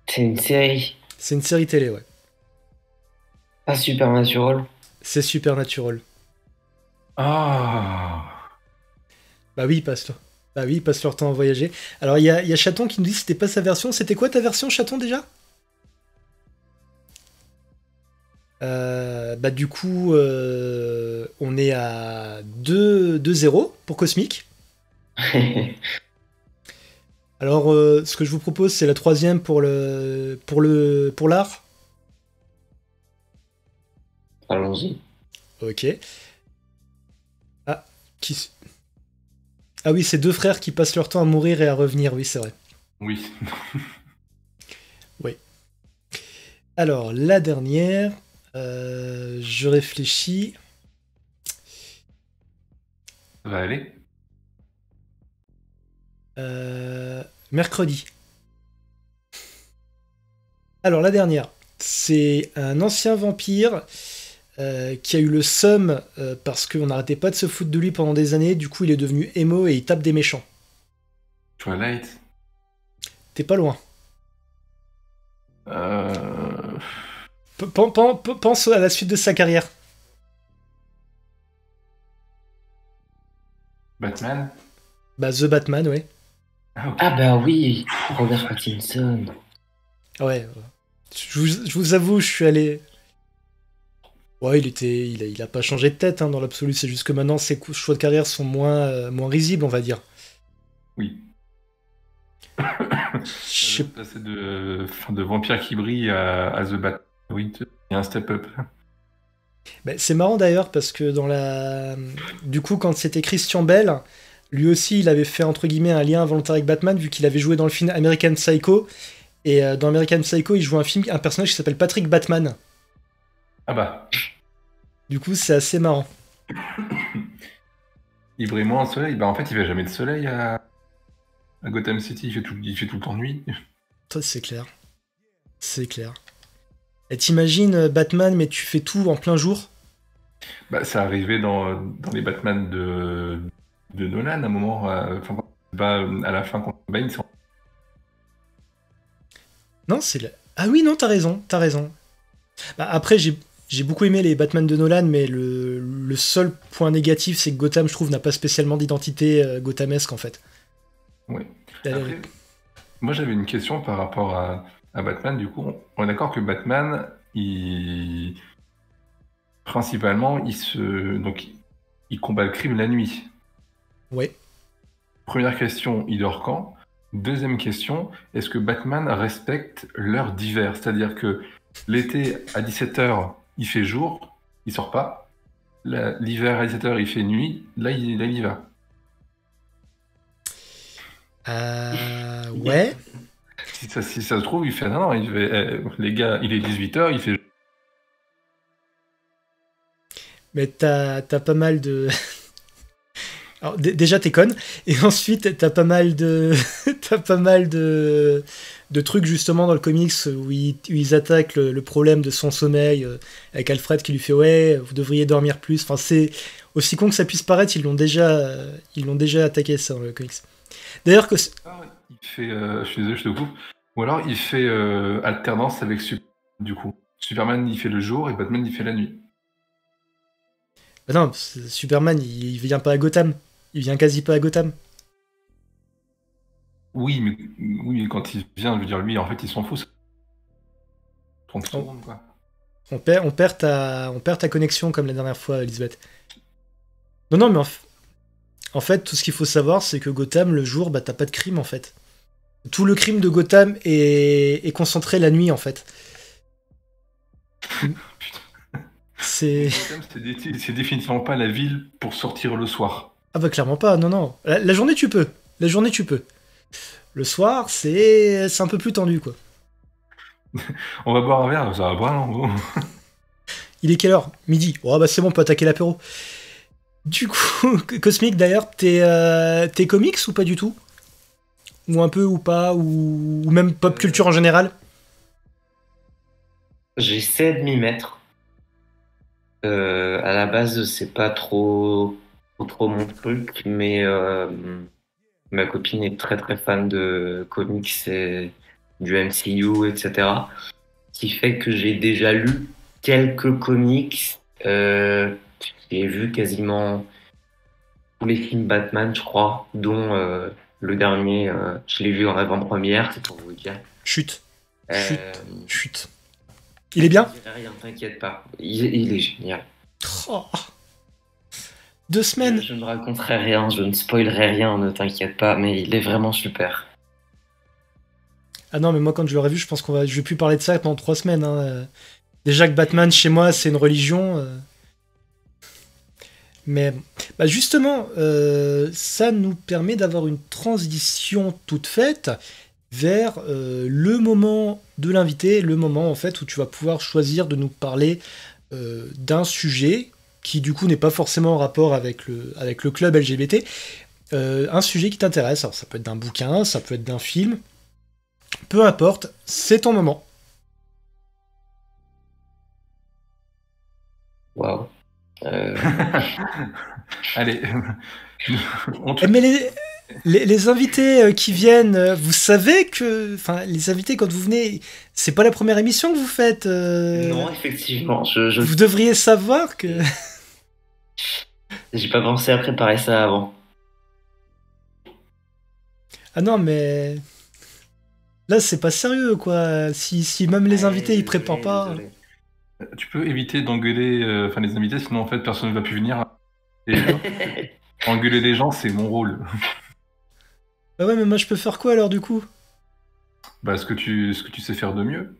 C'est une série. C'est une série télé, ouais. Pas Supernatural. C'est Supernatural. Ah. Bah oui, ils passent leur temps à voyager. Alors, il y a Chaton qui nous dit que c'était pas sa version. C'était quoi ta version, Chaton, déjà? Bah du coup, on est à 2-0 pour Cosmic. Alors, ce que je vous propose, c'est la troisième pour l'art. Allons-y. Ok. Ah, qui... ah oui, c'est deux frères qui passent leur temps à mourir et à revenir. Oui, c'est vrai. Oui. Oui. Alors, la dernière. Je réfléchis. Ça va aller. Mercredi. Alors, la dernière. C'est un ancien vampire qui a eu le seum parce qu'on n'arrêtait pas de se foutre de lui pendant des années. Du coup, il est devenu émo et il tape des méchants. Twilight. T'es pas loin. Euh... Pense à la suite de sa carrière. Batman. Bah, The Batman, ouais. Ah, ok. Ah bah oui, Robert Pattinson. Ouais. Je vous avoue, je suis allé. Ouais, il a pas changé de tête dans l'absolu. C'est juste que maintenant, ses choix de carrière sont moins risibles, on va dire. Oui. Je sais Passer de Vampire qui brille à The Bat. Oui, il y a un step-up. bah, c'est marrant d'ailleurs parce que du coup, quand c'était Christian Bale, lui aussi, il avait fait entre guillemets un lien involontaire avec Batman vu qu'il avait joué dans le film American Psycho. Et dans American Psycho, il joue un personnage qui s'appelle Patrick Batman. Ah bah, Du coup, c'est assez marrant. il brille moins au soleil. Bah en fait, il fait jamais de soleil à Gotham City. Il fait tout le temps nuit. Toi, c'est clair. C'est clair. Et t'imagines Batman, mais tu fais tout en plein jour? Bah, ça arrivait dans les Batman de Nolan à un moment. Enfin, quand il va à la fin contre Bane, Non, Ah oui, non, t'as raison, t'as raison. Bah, après, j'ai beaucoup aimé les Batman de Nolan, mais le seul point négatif, c'est que Gotham, je trouve, n'a pas spécialement d'identité gothamesque, en fait. ouais. Elle- Après, moi j'avais une question par rapport à Batman. Du coup, on est d'accord que Batman, principalement, donc, il combat le crime la nuit. Ouais. Première question, il dort quand? Deuxième question, est-ce que Batman respecte l'heure d'hiver? C'est-à-dire que l'été à 17h, il fait jour, il sort pas. L'hiver à 17h, il fait nuit. Là, il y va. Ouais. Si ça se trouve, il fait non, les gars, il est 18h, il fait. Mais t'as pas mal de. Alors, déjà, t'es conne, et ensuite, t'as pas mal de. T'as pas mal de trucs, justement, dans le comics où ils attaquent le problème de son sommeil, avec Alfred qui lui fait ouais, vous devriez dormir plus. Enfin, c'est aussi con que ça puisse paraître, ils l'ont déjà attaqué, ça, dans le comics. D'ailleurs, Il fait, je suis désolé, je te coupe. Ou alors, il fait alternance avec Superman, du coup. Superman, il fait le jour et Batman, il fait la nuit. bah non, Superman, il vient pas à Gotham. Il vient quasi pas à Gotham. Oui, mais quand il vient, je veux dire, lui, en fait, il s'en fout. Ça 30 Oh. secondes, quoi. On perd ta connexion comme la dernière fois, Elisabeth. Non, mais en fait, tout ce qu'il faut savoir, c'est que Gotham, le jour, bah, t'as pas de crime, en fait. Tout le crime de Gotham est concentré la nuit, en fait. C'est... Gotham, c'est définitivement pas la ville pour sortir le soir. Ah bah clairement pas, non, non. La journée, tu peux. La journée, tu peux. Le soir, c'est un peu plus tendu, quoi. On va boire un verre, ça va pas, non? Il est quelle heure? Midi. Oh bah c'est bon, on peut attaquer l'apéro. Du coup, Cosmic, d'ailleurs, t'es comics ou pas du tout? Ou un peu ou pas, ou même pop culture en général? J'essaie de m'y mettre. À la base, c'est pas trop mon truc, mais ma copine est très très fan de comics et du MCU, etc. Ce qui fait que j'ai déjà lu quelques comics. J'ai vu quasiment tous les films Batman, je crois, dont le dernier, je l'ai vu en avant-première, c'est pour vous dire. Chut, chut, Euh, chut. Il est bien? je dirais rien, t'inquiète pas. Il est génial. Oh. 2 semaines. Je ne raconterai rien, je ne spoilerai rien, ne t'inquiète pas, mais il est vraiment super. Ah non, mais moi, quand je l'aurai vu, je pense je vais plus parler de ça pendant 3 semaines. Déjà que Batman, chez moi, c'est une religion. Mais bah justement, ça nous permet d'avoir une transition toute faite vers le moment de l'invité, le moment en fait où tu vas pouvoir choisir de nous parler d'un sujet qui du coup n'est pas forcément en rapport avec le club LGBT, un sujet qui t'intéresse. Alors ça peut être d'un bouquin, ça peut être d'un film, peu importe, c'est ton moment. Waouh. Euh, Allez, on Eh, mais les invités qui viennent, vous savez que. Enfin, les invités, quand vous venez, c'est pas la première émission que vous faites. Non, effectivement, Vous devriez savoir que. j'ai pas pensé à préparer ça avant. Ah non, mais. Là, c'est pas sérieux, quoi. Si même les invités, ils préparent Désolé, pas. désolé. Tu peux éviter d'engueuler les invités, sinon en fait personne ne va plus venir. Et engueuler les gens, c'est mon rôle. Bah ouais, mais moi, je peux faire quoi alors, du coup? Bah, ce que tu sais faire de mieux.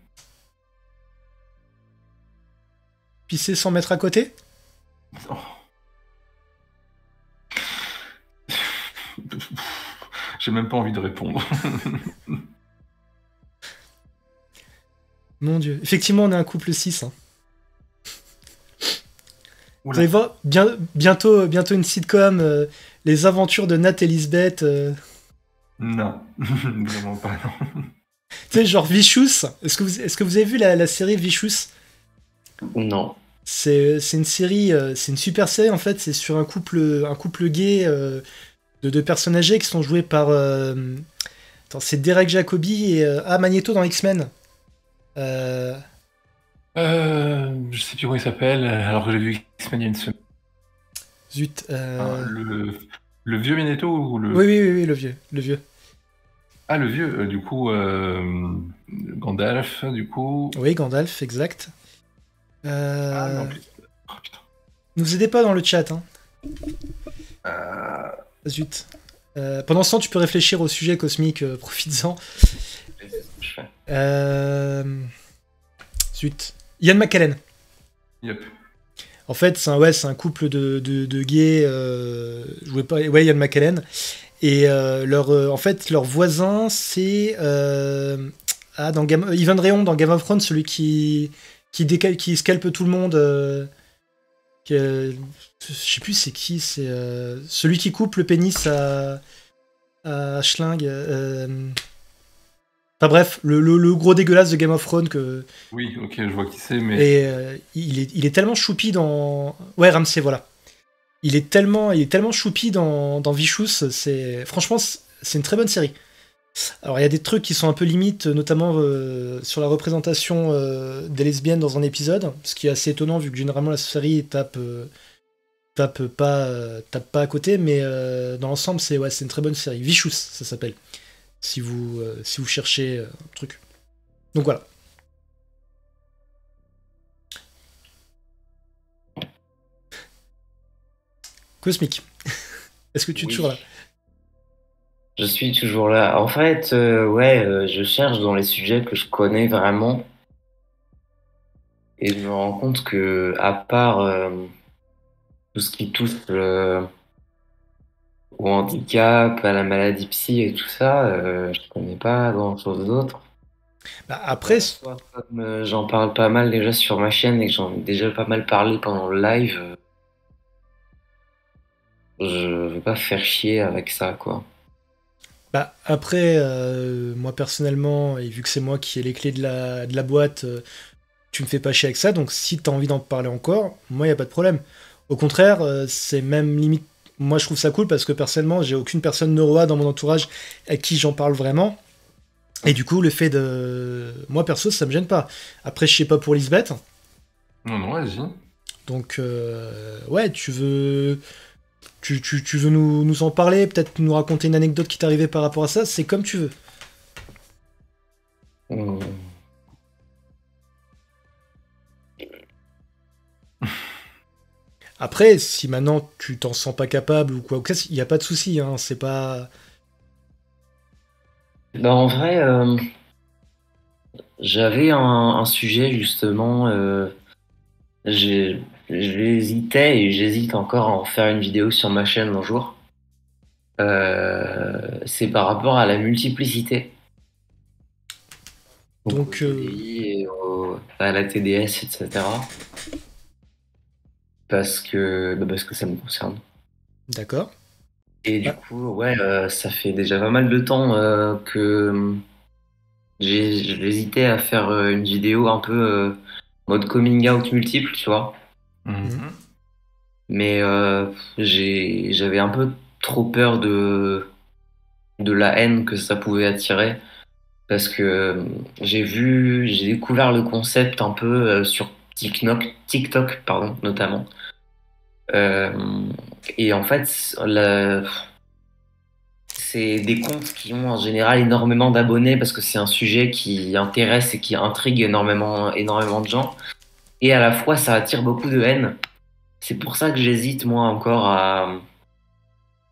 Pisser sans mettre à côté? Oh. J'ai même pas envie de répondre. Mon Dieu. Effectivement, on est un couple 6. Hein. Vous Oula. allez voir, bientôt une sitcom, Les aventures de Nat et Lisbeth. Non, vraiment pas, non. Tu sais, genre Vicious. Est-ce que vous avez vu la série Vicious? Non. C'est une série, c'est une super série en fait. C'est sur un couple gay de personnes âgées qui sont jouées par. Attends, c'est Derek Jacobi et Magneto dans X-Men. Euh, Je sais plus comment il s'appelle, alors que j'ai vu X-Men il y a une semaine. Zut. Le vieux Mineto ou le... Oui, oui, oui, oui, le vieux. Ah, le vieux, du coup, Gandalf, du coup... Oui, Gandalf, exact. Ah, non, oh, putain. Ne vous aidez pas dans le chat, hein. Euh, Zut. Pendant ce temps, tu peux réfléchir au sujet cosmique, profites-en. C'est ce que je fais. Zut. Ian McKellen. Yep. En fait, c'est un couple de gays joué par Ian McKellen. Et en fait, leur voisin, c'est Ivan Rhéon dans Game of Thrones, celui qui scalpe tout le monde. Je sais plus c'est qui, c'est celui qui coupe le pénis à Schling. Enfin bref, le gros dégueulasse de Game of Thrones que. Oui, ok, je vois qui c'est, mais... Et il est tellement choupi dans. Ouais, Ramsay, voilà. Il est tellement choupi dans Vicious. Franchement, c'est une très bonne série. Alors, il y a des trucs qui sont un peu limites, notamment sur la représentation des lesbiennes dans un épisode, ce qui est assez étonnant vu que généralement la série tape pas à côté, mais dans l'ensemble, c'est une très bonne série. Vicious, ça s'appelle. Si vous cherchez un truc. Donc voilà. Cosmic. Est-ce que tu es Oui. toujours là? Je suis toujours là. En fait, je cherche dans les sujets que je connais vraiment et je me rends compte que, à part tout ce qui touche au handicap, à la maladie psy et tout ça, je connais pas grand-chose d'autre. Bah, après, Soit comme j'en parle pas mal déjà sur ma chaîne et que j'en ai déjà pas mal parlé pendant le live, je veux pas faire chier avec ça, quoi. moi personnellement, et vu que c'est moi qui ai les clés de la boîte, tu me fais pas chier avec ça, donc si t'as envie d'en parler encore, moi y a pas de problème. Au contraire, c'est même limite, moi je trouve ça cool parce que personnellement, j'ai aucune personne neuroa dans mon entourage à qui j'en parle vraiment. Et du coup, le fait de. Moi perso, ça me gêne pas. Après, je sais pas pour Lisbeth, Non, non, vas-y. donc ouais, tu veux nous en parler, peut-être nous raconter une anecdote qui t'est arrivée par rapport à ça, c'est comme tu veux. Hum. Après, si maintenant tu t'en sens pas capable ou quoi, il n'y a pas de souci, hein, c'est pas. Bah, en vrai, j'avais un sujet justement. J'hésitais et j'hésite encore à en faire une vidéo sur ma chaîne un jour. C'est par rapport à la multiplicité. Donc, Au TDI et à la TDS, etc. Parce que ça me concerne. d'accord. Et du Ah. coup, ça fait déjà pas mal de temps que j'hésitais à faire une vidéo un peu mode coming out multiple, tu vois. Mhm. Mais j'avais un peu trop peur de la haine que ça pouvait attirer. Parce que j'ai découvert le concept un peu sur TikTok, pardon, notamment. Euh, et en fait, c'est des comptes qui ont en général énormément d'abonnés parce que c'est un sujet qui intéresse et qui intrigue énormément de gens. Et à la fois, ça attire beaucoup de haine. C'est pour ça que j'hésite, moi, encore à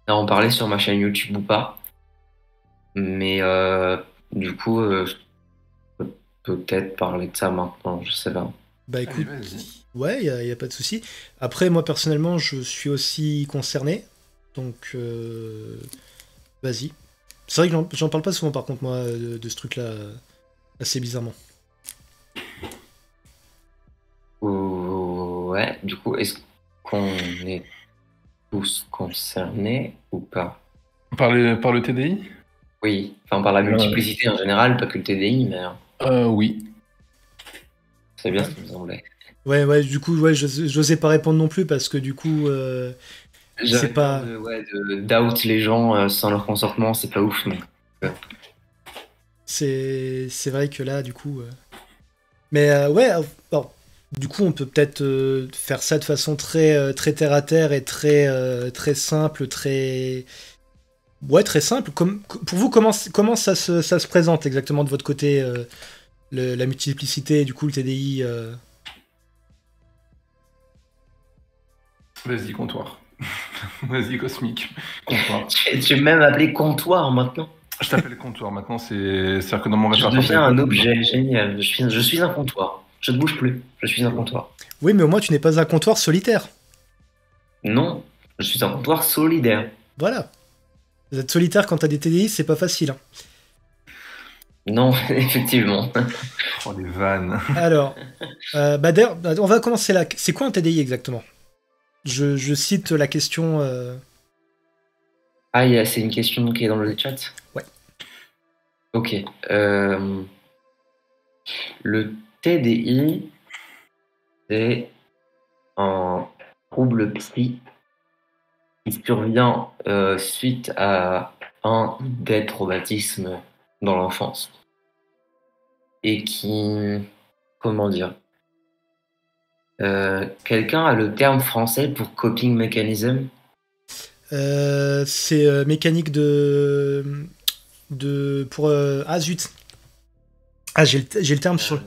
en parler sur ma chaîne YouTube ou pas. Mais du coup, je peux peut-être parler de ça maintenant, je sais pas. Bah Allez, écoute, vas-y. ouais, y a pas de souci. Après, moi personnellement, je suis aussi concerné, donc vas-y. C'est vrai que j'en parle pas souvent par contre, moi, de ce truc-là, assez bizarrement. Ouais, du coup, est-ce qu'on est tous concernés ou pas? Par le TDI? Oui, enfin par la Euh, multiplicité en général, pas que le TDI, mais oui. c'est bien Ouais. ce qui me semblait. Ouais, ouais, du coup, ouais, j'osais pas répondre non plus parce que du coup, c'est J'avais peur pas. de, ouais, de doubt les gens sans leur consentement, c'est pas ouf, donc. C'est vrai que là, du coup. Mais ouais, alors, du coup, on peut peut-être faire ça de façon très terre à terre et très simple, très. Ouais, très simple. Pour vous, comment ça se présente exactement de votre côté, la multiplicité, du coup, le TDI Vas-y, comptoir. Vas-y, cosmique. Comptoir. Tu es même appelé comptoir maintenant. Je t'appelle comptoir. Maintenant, c'est-à-dire que dans mon Je répertoire, ça deviens n'est pas un commun. objet génial. Je suis un comptoir. Je ne bouge plus. Je suis un comptoir. Oui, mais au moins, tu n'es pas un comptoir solitaire. Non, je suis un comptoir solidaire. Voilà. Vous êtes solitaire quand t'as des TDI, c'est pas facile, hein. Non, effectivement. Oh, les vannes. Alors, bah d'ailleurs, on va commencer là. C'est quoi un TDI exactement? Je cite la question. Ah, c'est une question qui est dans le chat. Ouais. Ok. Euh, le TDI, c'est un trouble psy qui survient suite à un des traumatismes dans l'enfance et qui, comment dire, quelqu'un a le terme français pour coping mechanism? C'est mécanique de pour ah zut. Ah, j'ai le terme Euh, sur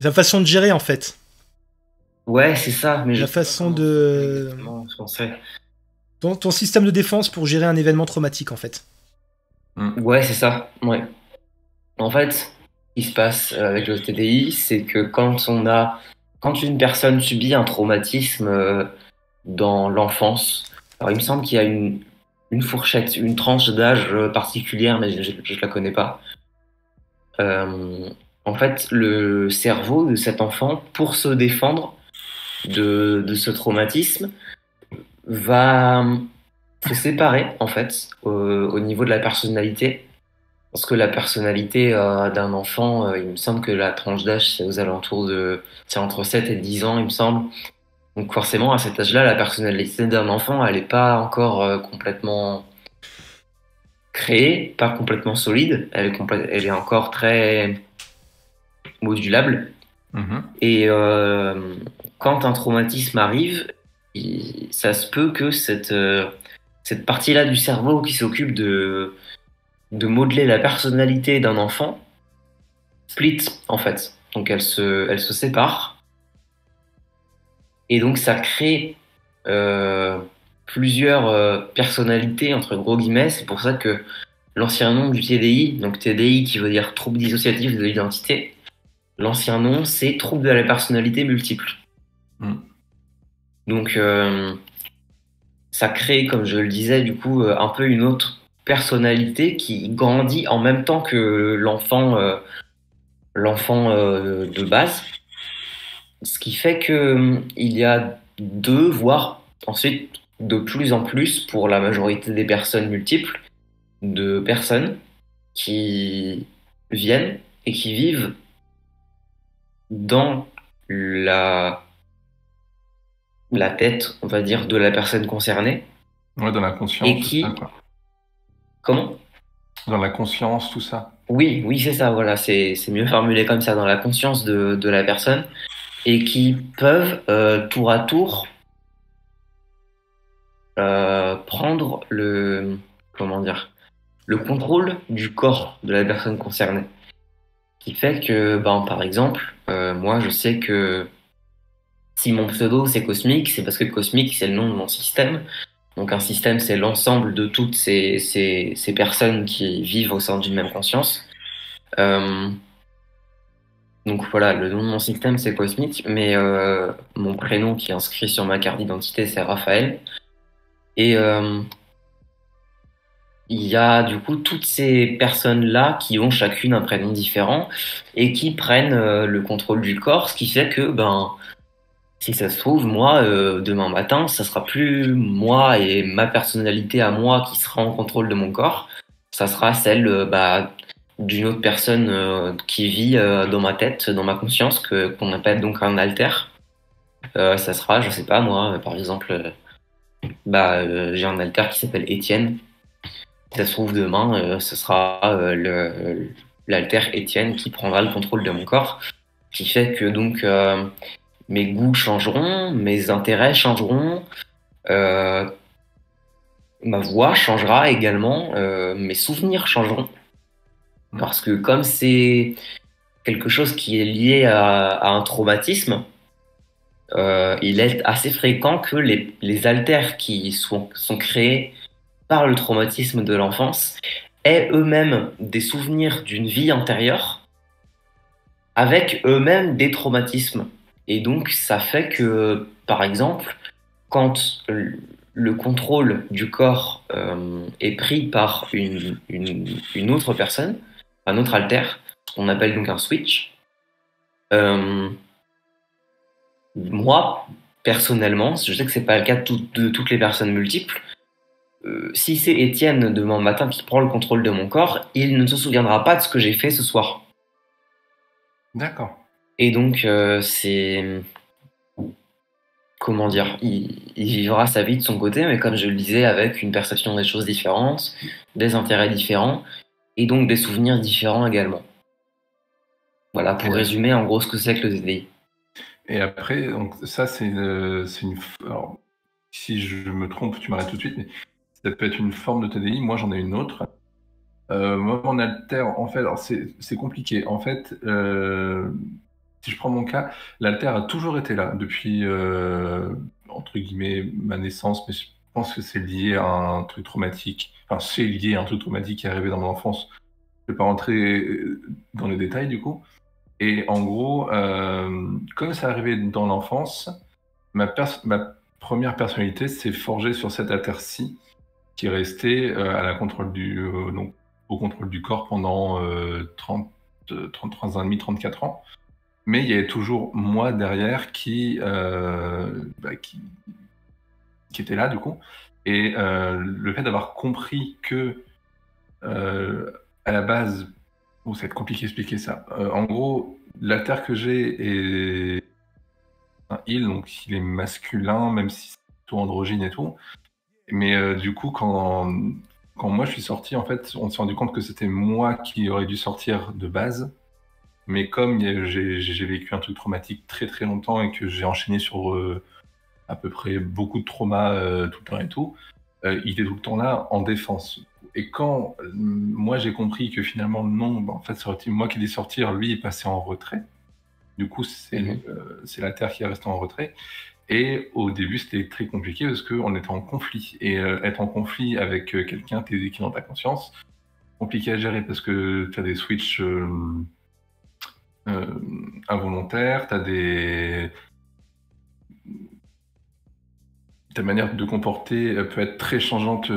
la façon de gérer en fait. ouais, c'est ça, mais je La sais pas façon comment ça s'appelle de exactement en français. ton système de défense pour gérer un événement traumatique en fait. Hmm. Ouais, c'est ça. Ouais. En fait, ce qui se passe avec le TDI, c'est que quand une personne subit un traumatisme dans l'enfance, alors il me semble qu'il y a une fourchette, une tranche d'âge particulière, mais je la connais pas. Euh, En fait, le cerveau de cet enfant, pour se défendre de ce traumatisme, va se séparer en fait au niveau de la personnalité. Parce que la personnalité d'un enfant, il me semble que la tranche d'âge, c'est aux alentours c'est entre 7 et 10 ans, il me semble. Donc forcément, à cet âge-là, la personnalité d'un enfant, elle n'est pas encore complètement créée, pas complètement solide. Elle est encore très modulable. Mhm. Et quand un traumatisme arrive, ça se peut que cette partie-là du cerveau qui s'occupe de modeler la personnalité d'un enfant split en fait. Donc elle se sépare et donc ça crée euh, plusieurs personnalités entre gros guillemets. C'est pour ça que l'ancien nom du TDI, donc TDI qui veut dire trouble dissociatif de l'identité, l'ancien nom c'est trouble de la personnalité multiple. Hmm. Donc ça crée, comme je le disais, du coup un peu une autre personnalité qui grandit en même temps que l'enfant de base. Ce qui fait que il y a deux, voire ensuite de plus en plus pour la majorité des personnes multiples, de personnes qui viennent et qui vivent dans la la tête, on va dire, de la personne concernée Ouais, dans la et conscience, tout ça, qui... quoi. Comment? Dans la conscience, tout ça. Oui, oui, c'est ça, voilà, c'est mieux formulé comme ça, dans la conscience de la personne, et qui peuvent tour à tour prendre comment dire, le contrôle du corps de la personne concernée. Qui fait que, ben, par exemple, moi, je sais que si mon pseudo c'est Cosmic, c'est parce que Cosmic c'est le nom de mon système. Donc un système, c'est l'ensemble de toutes ces personnes qui vivent au sein d'une même conscience. Euh, donc voilà, le nom de mon système c'est Cosmic, mais mon prénom qui est inscrit sur ma carte d'identité c'est Raphaël. Et il y a du coup toutes ces personnes-là qui ont chacune un prénom différent et qui prennent le contrôle du corps, ce qui fait que ben si ça se trouve, moi, demain matin, ça sera plus moi et ma personnalité à moi qui sera en contrôle de mon corps. Ça sera celle bah, d'une autre personne qui vit dans ma tête, dans ma conscience, qu'on appelle donc un alter. Ça sera, je sais pas moi, par exemple, j'ai un alter qui s'appelle Étienne. Si ça se trouve demain, ce sera l'alter Étienne qui prendra le contrôle de mon corps, qui fait que donc mes goûts changeront, mes intérêts changeront, euh, ma voix changera également, mes souvenirs changeront. Parce que comme c'est quelque chose qui est lié à un traumatisme, il est assez fréquent que les haltères qui sont créés par le traumatisme de l'enfance aient eux-mêmes des souvenirs d'une vie antérieure avec eux-mêmes des traumatismes. Et donc, ça fait que, par exemple, quand le contrôle du corps est pris par une autre personne, un autre alter, ce qu'on appelle donc un switch, euh, moi, personnellement, je sais que c'est pas le cas de toutes les personnes multiples, si c'est Étienne demain matin qui prend le contrôle de mon corps, il ne se souviendra pas de ce que j'ai fait ce soir. D'accord. Et donc, c'est... Comment dire, il vivra sa vie de son côté, mais comme je le disais, avec une perception des choses différentes, des intérêts différents, et donc des souvenirs différents également. Voilà, pour résumer en gros ce que c'est que le TDI. Et après, donc ça, c'est une. Alors, si je me trompe, tu m'arrêtes tout de suite, mais ça peut être une forme de TDI. Moi, j'en ai une autre. Moi, mon alter, en fait, alors c'est compliqué. En fait, si je prends mon cas, l'alter a toujours été là depuis, entre guillemets, ma naissance, mais je pense que c'est lié à un truc traumatique. Enfin, c'est lié à un truc traumatique qui est arrivé dans mon enfance. Je vais pas rentrer dans les détails, du coup. Et en gros, comme ça arrivait dans l'enfance, ma première personnalité s'est forgée sur cet alter-ci, qui est resté donc, au contrôle du corps pendant 33 ans et demi, 34 ans. Mais il y avait toujours moi derrière qui était là, du coup. Et le fait d'avoir compris que, à la base, bon, ça va être compliqué d'expliquer ça. En gros, l'alter que j'ai est un il, donc il est masculin, même si c'est plutôt androgyne et tout. Mais du coup, quand moi je suis sorti, en fait, on s'est rendu compte que c'était moi qui aurais dû sortir de base. Mais comme j'ai vécu un truc traumatique très très longtemps et que j'ai enchaîné sur à peu près beaucoup de traumas tout le temps et tout, il était tout le temps là en défense. Et quand moi j'ai compris que finalement non, en fait ça aurait été moi qui allais sortir, lui est passé en retrait. Du coup c'est la Terre qui est restée en retrait. Et au début c'était très compliqué parce qu'on était en conflit. Et être en conflit avec quelqu'un qui est dans ta conscience, compliqué à gérer parce que tu as des switches involontaires, ta manière de comporter peut être très changeante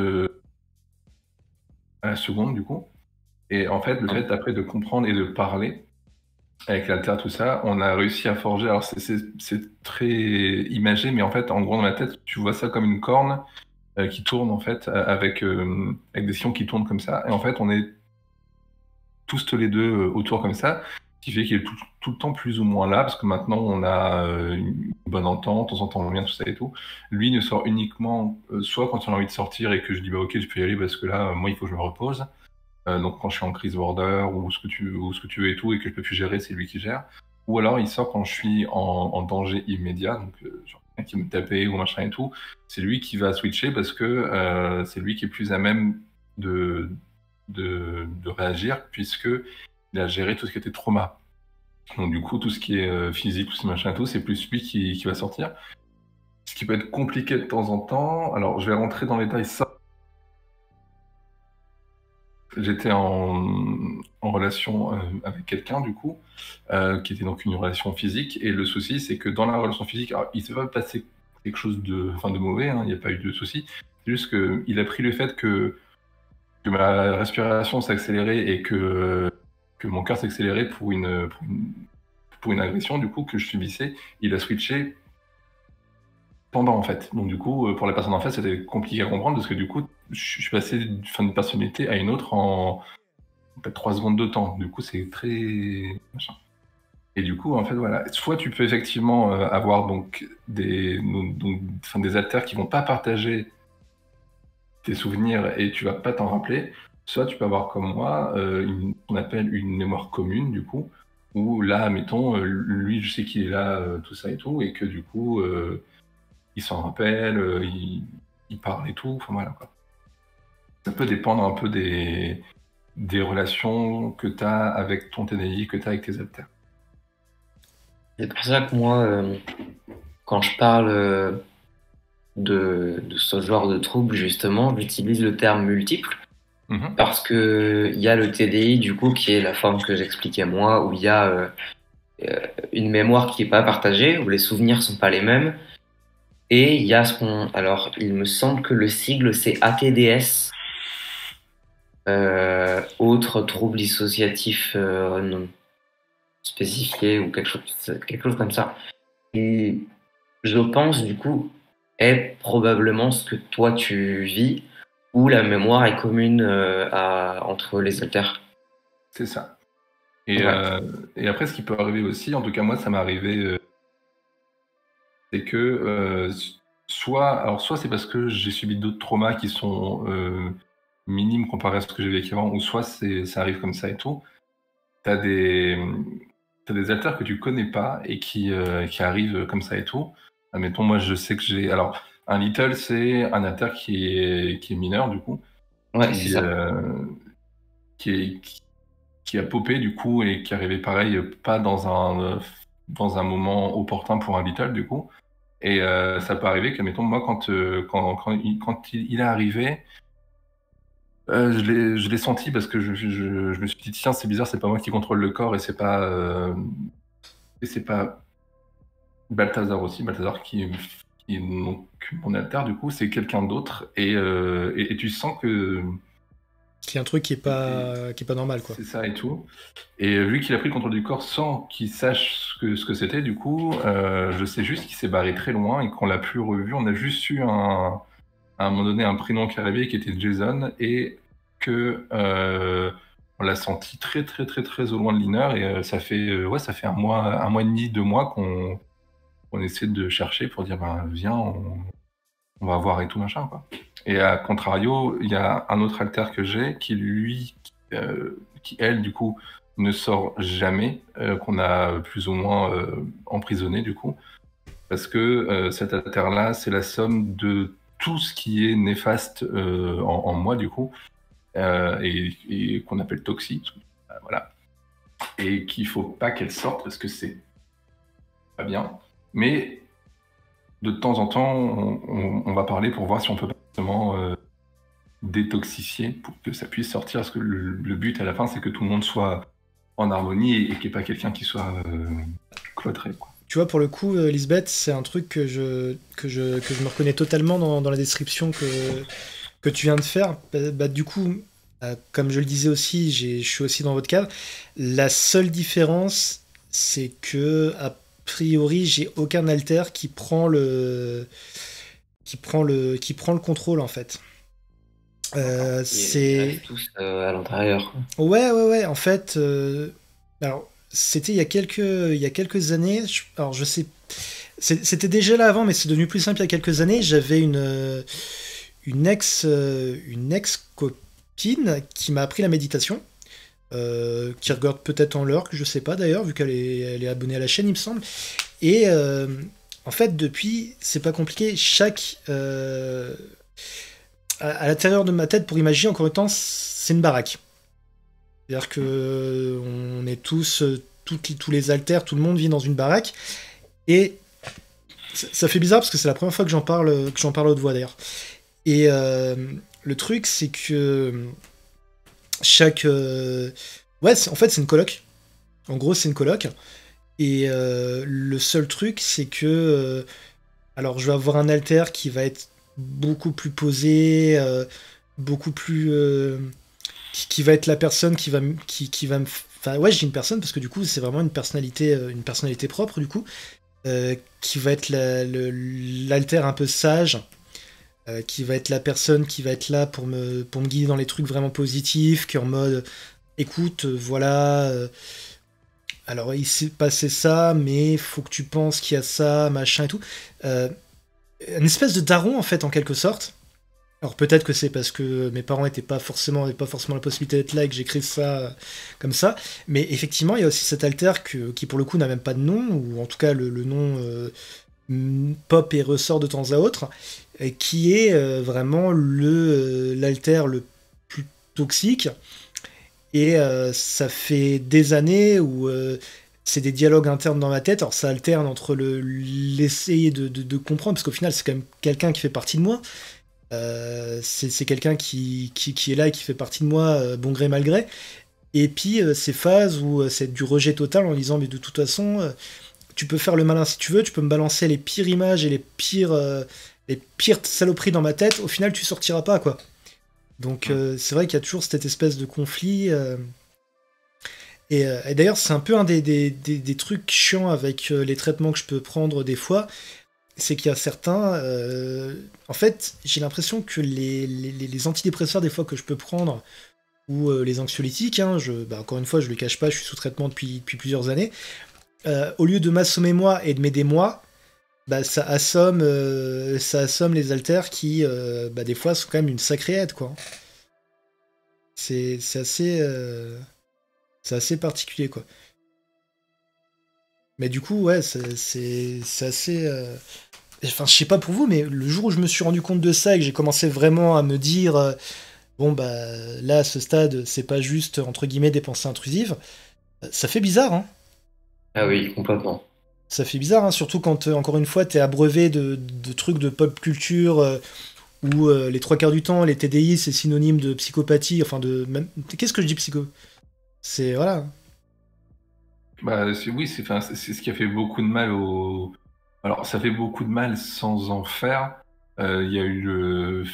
à la seconde, du coup. Et en fait, le fait après de comprendre et de parler avec l'alter, tout ça, on a réussi à forger. Alors, c'est très imagé, mais en fait, en gros, dans ma tête, tu vois ça comme une corne qui tourne, en fait, avec des sillons qui tournent comme ça. Et en fait, on est tous les deux autour comme ça. Ce qui fait qu'il est tout le temps plus ou moins là, parce que maintenant on a une bonne entente, on s'entend bien, tout ça et tout. Lui ne sort uniquement, soit quand il a envie de sortir et que je dis bah ok, tu peux y aller parce que là, moi il faut que je me repose. Donc quand je suis en crise border ou ce que tu veux et tout, et que je peux plus gérer, c'est lui qui gère. Ou alors il sort quand je suis en danger immédiat, donc genre quelqu'un qui me tapait ou machin et tout, c'est lui qui va switcher parce que c'est lui qui est plus à même de, de réagir, puisque il a géré tout ce qui était trauma. Donc du coup, tout ce qui est physique, tout ce machin et tout, c'est plus lui qui va sortir. Ce qui peut être compliqué de temps en temps. Alors je vais rentrer dans les détails ça. J'étais en relation avec quelqu'un, du coup, qui était donc une relation physique. Et le souci, c'est que dans la relation physique, alors, il ne s'est pas passé quelque chose de mauvais, hein, il n'y a pas eu de souci. C'est juste qu'il a pris le fait que ma respiration s'accélérait et que mon cœur s'accélérait pour une agression, du coup, que je subissais. Il a switché pendant, en fait. Donc, du coup, pour la personne en face, c'était compliqué à comprendre parce que, du coup, je suis passé d'une personnalité à une autre en peut-être 3 secondes de temps. Du coup, c'est très machin. Et du coup, en fait, voilà. Soit tu peux effectivement avoir donc des alters qui vont pas partager tes souvenirs et tu vas pas t'en rappeler. Soit tu peux avoir comme moi qu'on appelle une mémoire commune, du coup, où là, mettons, lui, je sais qu'il est là, tout ça et tout, et que du coup, il s'en rappelle, il parle et tout. Enfin voilà quoi. Ça peut dépendre un peu des relations que tu as avec ton TDI, que tu as avec tes alters. C'est pour ça que moi, quand je parle de ce genre de trouble, justement, j'utilise le terme multiple Mhm. parce que il y a le TDI, du coup, qui est la forme que j'expliquais moi, où il y a une mémoire qui est pas partagée, où les souvenirs sont pas les mêmes. Et il y a alors, il me semble que le sigle, c'est ATDS, autre trouble dissociatif non spécifié ou quelque chose comme ça. Et je pense, du coup, est probablement ce que toi tu vis, où la mémoire est commune entre les alters. C'est ça. Et, Ouais. et après, ce qui peut arriver aussi, en tout cas moi, ça m'est arrivé, c'est que soit c'est parce que j'ai subi d'autres traumas qui sont minimes comparé à ce que j'ai vécu avant, ou soit ça arrive comme ça et tout. T'as des, t'as des alters que tu connais pas et qui arrivent comme ça et tout. Admettons, moi, je sais que j'ai. Alors, un little, c'est un alter qui est mineur, du coup, Ouais, c'est qui, ça. qui, est, qui a popé, du coup, et qui arrivait pareil, pas dans un moment opportun pour un little, du coup. Et ça peut arriver que, mettons, moi, quand il est arrivé, je l'ai senti parce que je me suis dit, tiens, c'est bizarre, c'est pas moi qui contrôle le corps et c'est pas Balthazar aussi, Balthazar qui est donc mon alter, du coup, c'est quelqu'un d'autre et tu sens que Il y a un truc qui est pas normal, quoi. c'est ça et tout. Et vu qu'il a pris le contrôle du corps sans qu'il sache ce que c'était, du coup, je sais juste qu'il s'est barré très loin et qu'on l'a plus revu. On a juste eu à un moment donné un prénom qui est arrivé qui était Jason et que on l'a senti très très très très au loin de l'Inner et ça fait un mois et demi, 2 mois qu'on essaie de chercher pour dire ben viens on va voir et tout machin quoi. Et à contrario, il y a un autre alter que j'ai qui lui qui elle du coup ne sort jamais, qu'on a plus ou moins emprisonné du coup parce que cet alter-là, c'est la somme de tout ce qui est néfaste en moi, du coup, et qu'on appelle toxique, voilà, et qu'il faut pas qu'elle sorte parce que c'est pas bien. Mais de temps en temps, on va parler pour voir si on peut pas justement détoxifier pour que ça puisse sortir, parce que le but à la fin, c'est que tout le monde soit en harmonie et qu'il n'y ait pas quelqu'un qui soit cloîtré, quoi. Tu vois, pour le coup, Lisbeth, c'est un truc que je me reconnais totalement dans la description que tu viens de faire. Du coup, comme je le disais aussi, je suis aussi dans votre cadre. La seule différence, c'est que, a priori, j'ai aucun alter qui prend le contrôle, en fait. Ils C'est. restent tous à l'intérieur. Ouais, ouais, ouais, en fait. Alors, c'était il y a quelques années. Alors je sais, c'était déjà là avant, mais c'est devenu plus simple il y a quelques années. J'avais une ex copine qui m'a appris la méditation, qui regarde peut-être en l'heure, que je sais pas d'ailleurs, vu elle est abonnée à la chaîne, il me semble. Et en fait, depuis, c'est pas compliqué. À l'intérieur de ma tête, pour imaginer encore une temps, c'est une baraque. C'est-à-dire que on est tous les haltères, tout le monde vit dans une baraque. Et ça fait bizarre parce que c'est la première fois que j'en parle à haute voix d'ailleurs. Et le truc, c'est que chaque. Ouais, en fait, c'est une coloc. En gros, c'est une coloc. Et le seul truc, c'est que. Alors, je vais avoir un alter qui va être beaucoup plus posé, beaucoup plus. Qui va être la personne qui va me. Enfin, ouais, j'ai une personne parce que du coup, c'est vraiment une personnalité propre, du coup, qui va être l'alter un peu sage, qui va être la personne qui va être là pour me guider dans les trucs vraiment positifs, qui est en mode écoute, voilà, alors il s'est passé ça, mais faut que tu penses qu'il y a ça, machin et tout. Une espèce de daron en fait, en quelque sorte. Alors peut-être que c'est parce que mes parents avaient pas forcément la possibilité d'être là et que j'écris ça comme ça, mais effectivement il y a aussi cet alter qui pour le coup n'a même pas de nom, ou en tout cas le nom pop et ressort de temps à autre, qui est vraiment l'alter le plus toxique. Et ça fait des années où c'est des dialogues internes dans ma tête. Alors ça alterne entre l'essayer de comprendre, parce qu'au final c'est quand même quelqu'un qui fait partie de moi. C'est quelqu'un qui est là et qui fait partie de moi, bon gré mal gré. Et puis ces phases où c'est du rejet total en disant mais de toute façon tu peux faire le malin si tu veux, tu peux me balancer les pires images et les pires saloperies dans ma tête, au final tu sortiras pas quoi. Donc c'est vrai qu'il y a toujours cette espèce de conflit. Et d'ailleurs, c'est un peu un des trucs chiants avec les traitements que je peux prendre des fois, c'est qu'il y a certains. En fait, j'ai l'impression que les antidépresseurs, des fois, que je peux prendre, ou les anxiolytiques, hein, encore une fois, je ne le cache pas, je suis sous traitement depuis plusieurs années, au lieu de m'assommer moi et de m'aider moi, bah, ça assomme les haltères qui, bah, des fois, sont quand même une sacrée aide, quoi. C'est assez, c'est assez particulier, quoi. Mais du coup, ouais, c'est assez. Enfin, je sais pas pour vous, mais le jour où je me suis rendu compte de ça et que j'ai commencé vraiment à me dire, bon, bah, là, à ce stade, c'est pas juste, entre guillemets, des pensées intrusives, ça fait bizarre, hein. Ah oui, complètement. Ça fait bizarre, hein, surtout quand, encore une fois, t'es abreuvé de trucs de pop culture, où les trois quarts du temps, les TDI, c'est synonyme de psychopathie, enfin de... Qu'est-ce que je dis psycho? C'est... Voilà. Bah, oui, c'est ce qui a fait beaucoup de mal au. Alors, ça fait beaucoup de mal sans en faire. Il y a eu le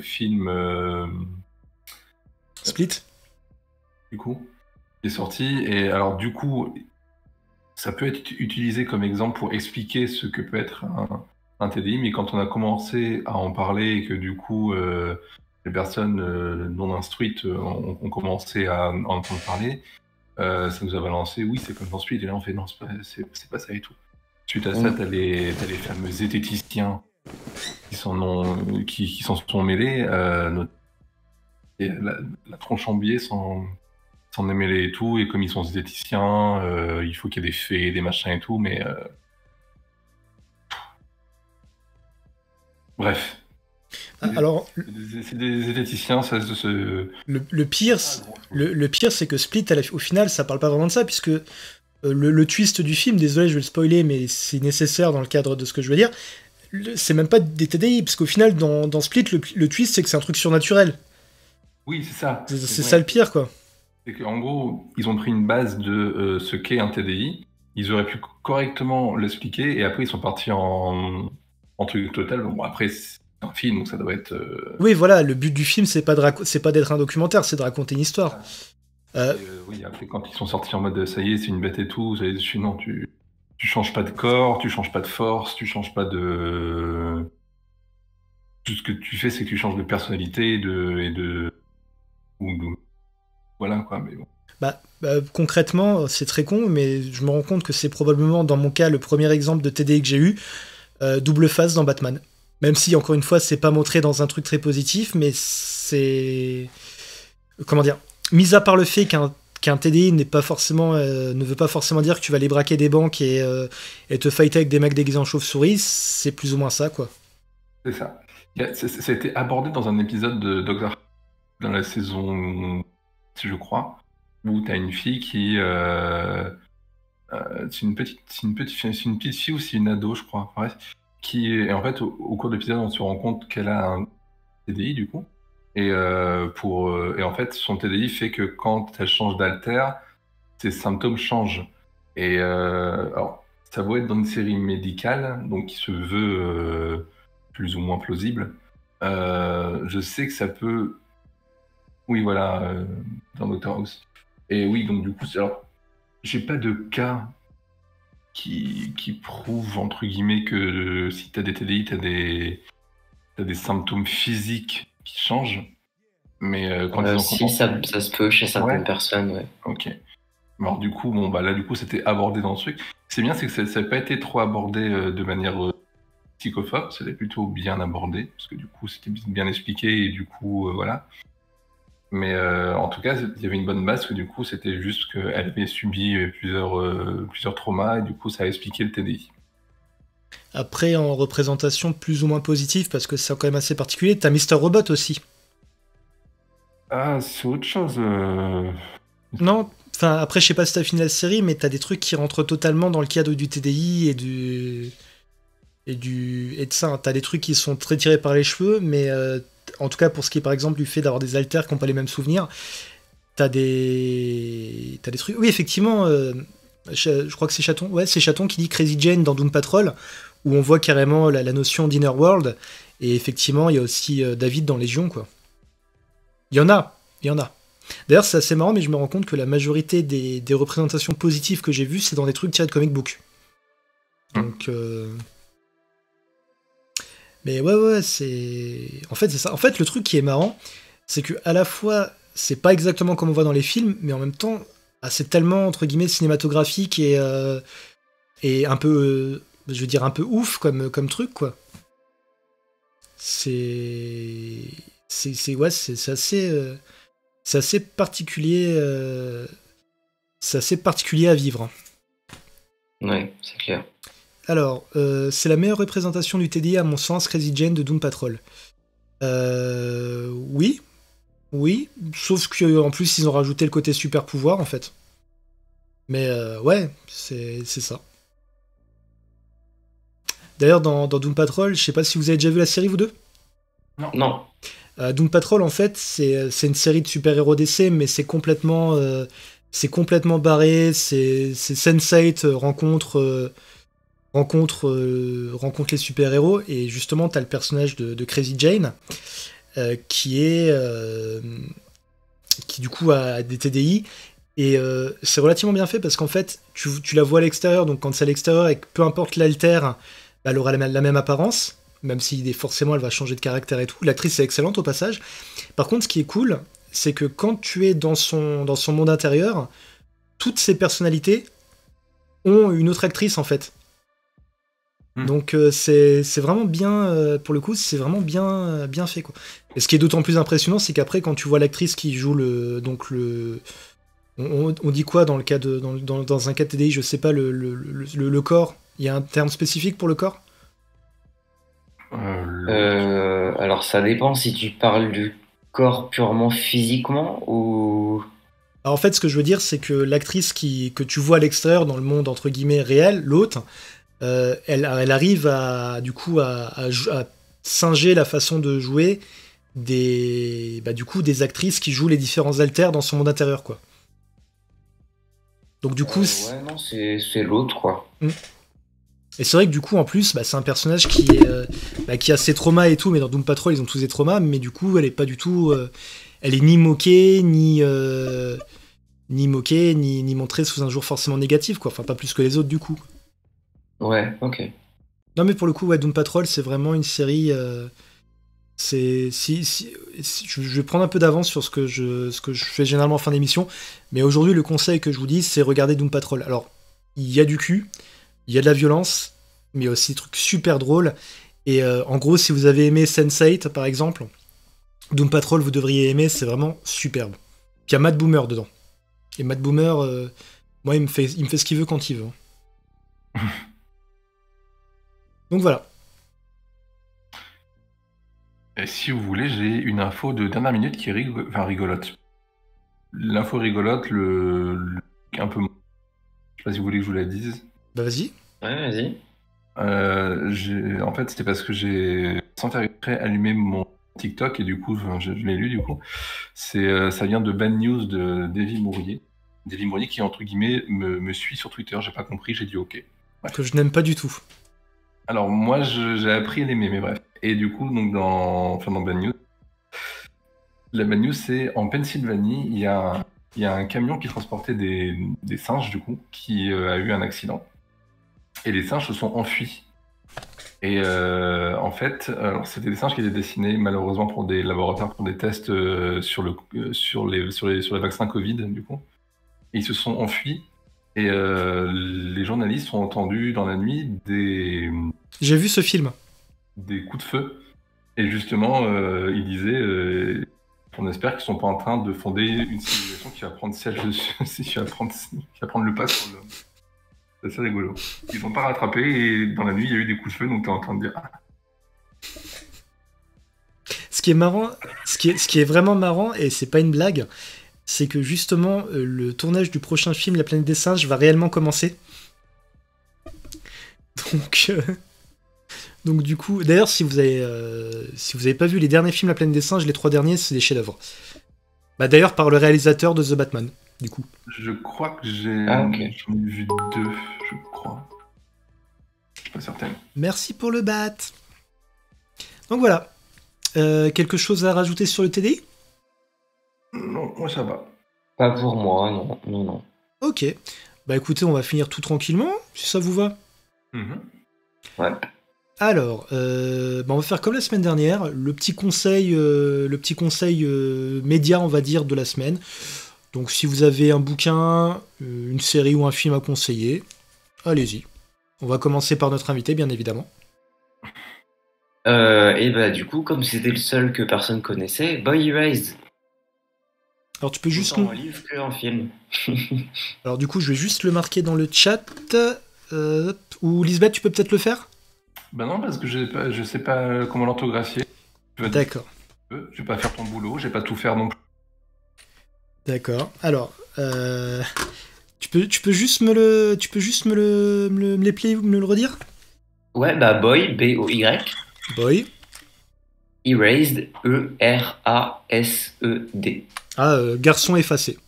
film, Split. du coup, qui est sorti. Et alors, du coup, ça peut être utilisé comme exemple pour expliquer ce que peut être un TDI, mais quand on a commencé à en parler et que du coup, les personnes non instruites ont commencé à en entendre parler, ça nous a balancé, oui, c'est comme dans Speed, et là on fait non, c'est pas ça et tout. Suite à ça, Mm. t'as les fameux zététiciens qui s'en sont mêlés, et la tronche en biais s'en est mêlée et tout, et comme ils sont zététiciens, il faut qu'il y ait des fées, des machins et tout, mais bref. Alors, C'est des zététiciens, ça se. le pire, le pire, c'est que Split, au final, ça parle pas vraiment de ça, puisque le twist du film, désolé, je vais le spoiler, mais c'est nécessaire dans le cadre de ce que je veux dire, c'est même pas des TDI, parce qu'au final, dans Split, le twist, c'est que c'est un truc surnaturel. Oui, c'est ça. C'est ça le pire, quoi. C'est qu'en gros, ils ont pris une base de ce qu'est un TDI, ils auraient pu correctement l'expliquer, et après ils sont partis en truc total. Bon, après, c'est un film, donc ça doit être. Oui, voilà, le but du film, c'est pas d'être un documentaire, c'est de raconter une histoire. Oui, après, quand ils sont sortis en mode ça y est, c'est une bête et tout, non, tu changes pas de corps, tu changes pas de force, tu changes pas de. Tout ce que tu fais, c'est que tu changes de personnalité et de. Voilà quoi, mais bon. Concrètement, c'est très con, mais je me rends compte que c'est probablement, dans mon cas, le premier exemple de TDI que j'ai eu, double face dans Batman. Même si, encore une fois, c'est pas montré dans un truc très positif, mais c'est... Comment dire? Mis à part le fait qu'un TDI n'est pas forcément, ne veut pas forcément dire que tu vas aller braquer des banques et te fighter avec des mecs déguisés en chauve-souris, c'est plus ou moins ça, quoi. C'est ça. Ça a été abordé dans un épisode de Doctor dans la saison, si je crois, où tu as une fille qui... c'est une petite fille ou c'est une ado, je crois. Enfin, bref, qui est, et en fait, au cours de l'épisode, on se rend compte qu'elle a un TDI, du coup. Et en fait, son TDI fait que quand elle change d'alter, ses symptômes changent. Et alors, ça va être dans une série médicale, donc qui se veut plus ou moins plausible. Je sais que ça peut... Oui, voilà, dans Doctor House. Et oui, donc du coup, alors, j'ai pas de cas qui prouvent, entre guillemets, que si t'as des TDI, t'as des symptômes physiques qui changent. Mais quand ils en Si, ça se peut chez certaines personnes, ouais. Ok. Alors du coup, là, du coup, c'était abordé dans ce truc. C'est bien, c'est que ça n'a pas été trop abordé de manière psychophobe, c'était plutôt bien abordé, parce que du coup, c'était bien expliqué, et du coup, voilà. Mais en tout cas, il y avait une bonne base, que du coup, c'était juste qu'elle avait subi plusieurs traumas, et du coup, ça a expliqué le TDI. Après, en représentation plus ou moins positive, parce que c'est quand même assez particulier, t'as Mister Robot aussi. Ah, c'est autre chose. Non, enfin, après, je sais pas si t'as fini la série, mais t'as des trucs qui rentrent totalement dans le cadre du TDI et de ça. Hein. T'as des trucs qui sont très tirés par les cheveux, mais en tout cas, pour ce qui est par exemple du fait d'avoir des alters qui n'ont pas les mêmes souvenirs, t'as des trucs. Oui, effectivement, je crois que c'est Chaton. Ouais, c'est Chaton qui dit Crazy Jane dans Doom Patrol, où on voit carrément la notion d'Inner World. Et effectivement, il y a aussi David dans Légion, quoi. Il y en a. D'ailleurs, c'est assez marrant, mais je me rends compte que la majorité des représentations positives que j'ai vues, c'est dans des trucs tirés de comic book. Donc. Mais ouais, c'est. En fait, c'est ça. En fait, le truc qui est marrant, c'est que à la fois, c'est pas exactement comme on voit dans les films, mais en même temps, c'est tellement, entre guillemets, cinématographique et un peu. Je veux dire, un peu ouf comme truc, quoi. C'est assez. C'est assez particulier. C'est assez particulier à vivre. Ouais, c'est clair. Alors, c'est la meilleure représentation du TDI à mon sens, Crazy Jane de Doom Patrol. Oui, sauf qu'en plus ils ont rajouté le côté super pouvoir en fait. Mais ouais, c'est ça. D'ailleurs, dans Doom Patrol, je sais pas si vous avez déjà vu la série vous deux. Non. Doom Patrol en fait, c'est une série de super-héros d'essai, mais c'est complètement barré. C'est Sense8 rencontre les super-héros, et justement t'as le personnage de Crazy Jane qui du coup a des TDI, et c'est relativement bien fait parce qu'en fait tu la vois à l'extérieur, donc quand c'est à l'extérieur et que peu importe l'alter, elle aura la même apparence, même si forcément elle va changer de caractère et tout. L'actrice est excellente au passage. Par contre, ce qui est cool, c'est que quand tu es dans son monde intérieur, toutes ses personnalités ont une autre actrice en fait. Donc c'est vraiment bien, pour le coup, c'est vraiment bien fait, quoi. Et ce qui est d'autant plus impressionnant, c'est qu'après, quand tu vois l'actrice qui joue on dit quoi dans le cas dans un cas de TDI, je sais pas, le corps, il y a un terme spécifique pour le corps? Alors ça dépend si tu parles du corps purement physiquement ou... Alors, en fait, ce que je veux dire, c'est que l'actrice que tu vois à l'extérieur, dans le monde entre guillemets réel, l'autre, elle arrive à singer la façon de jouer des actrices qui jouent les différents alters dans son monde intérieur, quoi. Donc du coup, ouais, non, c'est l'autre, quoi. Et c'est vrai que du coup, en plus, c'est un personnage qui a ses traumas et tout, mais dans Doom Patrol, ils ont tous des traumas, mais du coup, elle est pas du tout, elle est ni moquée, ni montrée sous un jour forcément négatif, quoi. Enfin, pas plus que les autres, du coup. Ouais, ok. Non, mais pour le coup, ouais, Doom Patrol, c'est vraiment une série Je vais prendre un peu d'avance sur ce que je fais généralement en fin d'émission, mais aujourd'hui, le conseil que je vous dis, c'est regarder Doom Patrol. Alors, il y a du cul, il y a de la violence, mais il y a aussi des trucs super drôles. Et en gros, si vous avez aimé Sense8, par exemple, Doom Patrol, vous devriez aimer, c'est vraiment superbe. Puis il y a Matt Boomer dedans. Et Matt Boomer, moi, il me fait ce qu'il veut quand il veut. Donc voilà. Et si vous voulez, j'ai une info de dernière minute qui est rigolote. L'info rigolote, un peu. Je sais pas si vous voulez que je vous la dise. Bah vas-y. Ouais, vas-y. En fait, c'était parce que j'ai, sans faire exprès, allumé mon TikTok et du coup, je l'ai lu du coup. Ça vient de Bad News de Davy Mourier. Davy Mourier qui, entre guillemets, me suit sur Twitter. J'ai pas compris, j'ai dit OK. Que je n'aime pas du tout. Alors moi, j'ai appris à l'aimer, mais bref. Et du coup, donc dans Bad News, la Bad News, c'est en Pennsylvanie, il y a un camion qui transportait des singes, du coup, qui a eu un accident. Et les singes se sont enfuis. Et en fait, alors, c'était des singes qui étaient destinés malheureusement pour des laboratoires pour des tests sur les vaccins Covid, du coup. Et ils se sont enfuis. Et les journalistes ont entendu dans la nuit J'ai vu ce film. des coups de feu. Et justement, ils disaient on espère qu'ils sont pas en train de fonder une civilisation qui va prendre siège dessus, qui va prendre le pas sur l'homme. C'est assez rigolo. Ils vont pas rattraper et dans la nuit, il y a eu des coups de feu, donc t'es en train de dire ah, Ce qui est marrant, ce qui est vraiment marrant, et c'est pas une blague, c'est que justement, le tournage du prochain film, La planète des singes, va réellement commencer. Donc, donc du coup, d'ailleurs, si vous avez pas vu les derniers films La planète des singes, les 3 derniers, c'est des chefs-d'œuvre. Bah d'ailleurs par le réalisateur de The Batman, du coup. je crois que Ah, ok. j'en ai vu 2, je crois. Je suis pas certain. Merci pour le bat. Donc voilà. Quelque chose à rajouter sur le TDI? Non, moi ça va. Pas pour moi, non, non, non. Ok. Bah écoutez, on va finir tout tranquillement, si ça vous va. Mhm. Ouais. Alors, bah on va faire comme la semaine dernière, le petit conseil média, on va dire, de la semaine. Donc si vous avez un bouquin, une série ou un film à conseiller, allez-y. On va commencer par notre invité, bien évidemment. Et bah du coup, comme c'était le seul que personne connaissait, Boy Erased. Alors tu peux juste... Autant un livre qu'un film. Alors du coup, je vais juste le marquer dans le chat. Ou Lisbeth, tu peux peut-être le faire? Bah non, parce que je sais pas comment l'orthographier. Tu vas dire D'accord. je vais pas faire ton boulot, je vais pas tout faire non plus. D'accord. Alors, tu peux juste me l'épeler ou me le redire? Ouais, bah Boy, B-O-Y, Boy. Erased, E-R-A-S-E-D. Ah, garçon effacé,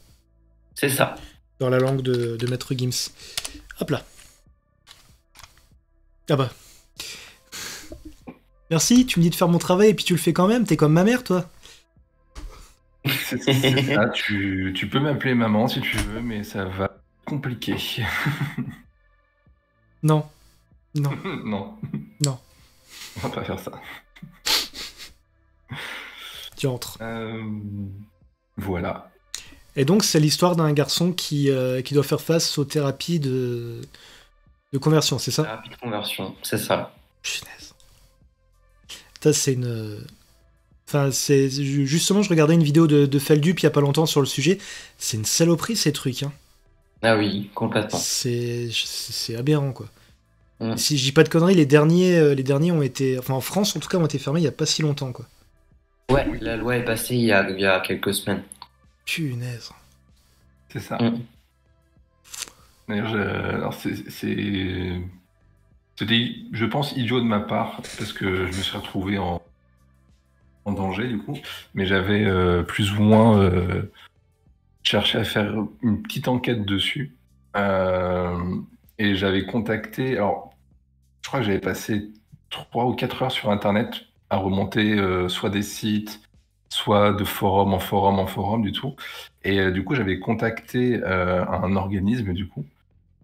C'est ça. dans la langue de Maître Gims. Hop là. Ah bah. Merci, tu me dis de faire mon travail et puis tu le fais quand même, t'es comme ma mère, toi. C'est ça, tu peux m'appeler maman si tu veux, mais ça va être compliqué. Non. Non. Non, Non. on va pas faire ça. Tu entres. Voilà. Et donc, c'est l'histoire d'un garçon qui doit faire face aux thérapies de conversion, c'est ça? Thérapie de conversion, c'est ça. Punaise. Ça, c'est une. Enfin, justement, je regardais une vidéo de Feldup il y a pas longtemps sur le sujet. C'est une saloperie, ces trucs, hein. Ah oui, complètement. C'est aberrant, quoi. Mm. Si je dis pas de conneries, les derniers ont été. Enfin, en France, en tout cas, ont été fermés il y a pas si longtemps, quoi. Ouais, la loi est passée il y a quelques semaines. Punaise. C'est ça. Mm. D'ailleurs, alors c'était, je pense, idiot de ma part, parce que je me suis retrouvé en danger, du coup. Mais j'avais plus ou moins cherché à faire une petite enquête dessus. Et j'avais contacté... Alors, je crois que j'avais passé 3 ou 4 heures sur Internet à remonter soit des sites, soit de forum en forum en forum, du tout. Et du coup, j'avais contacté un organisme, du coup,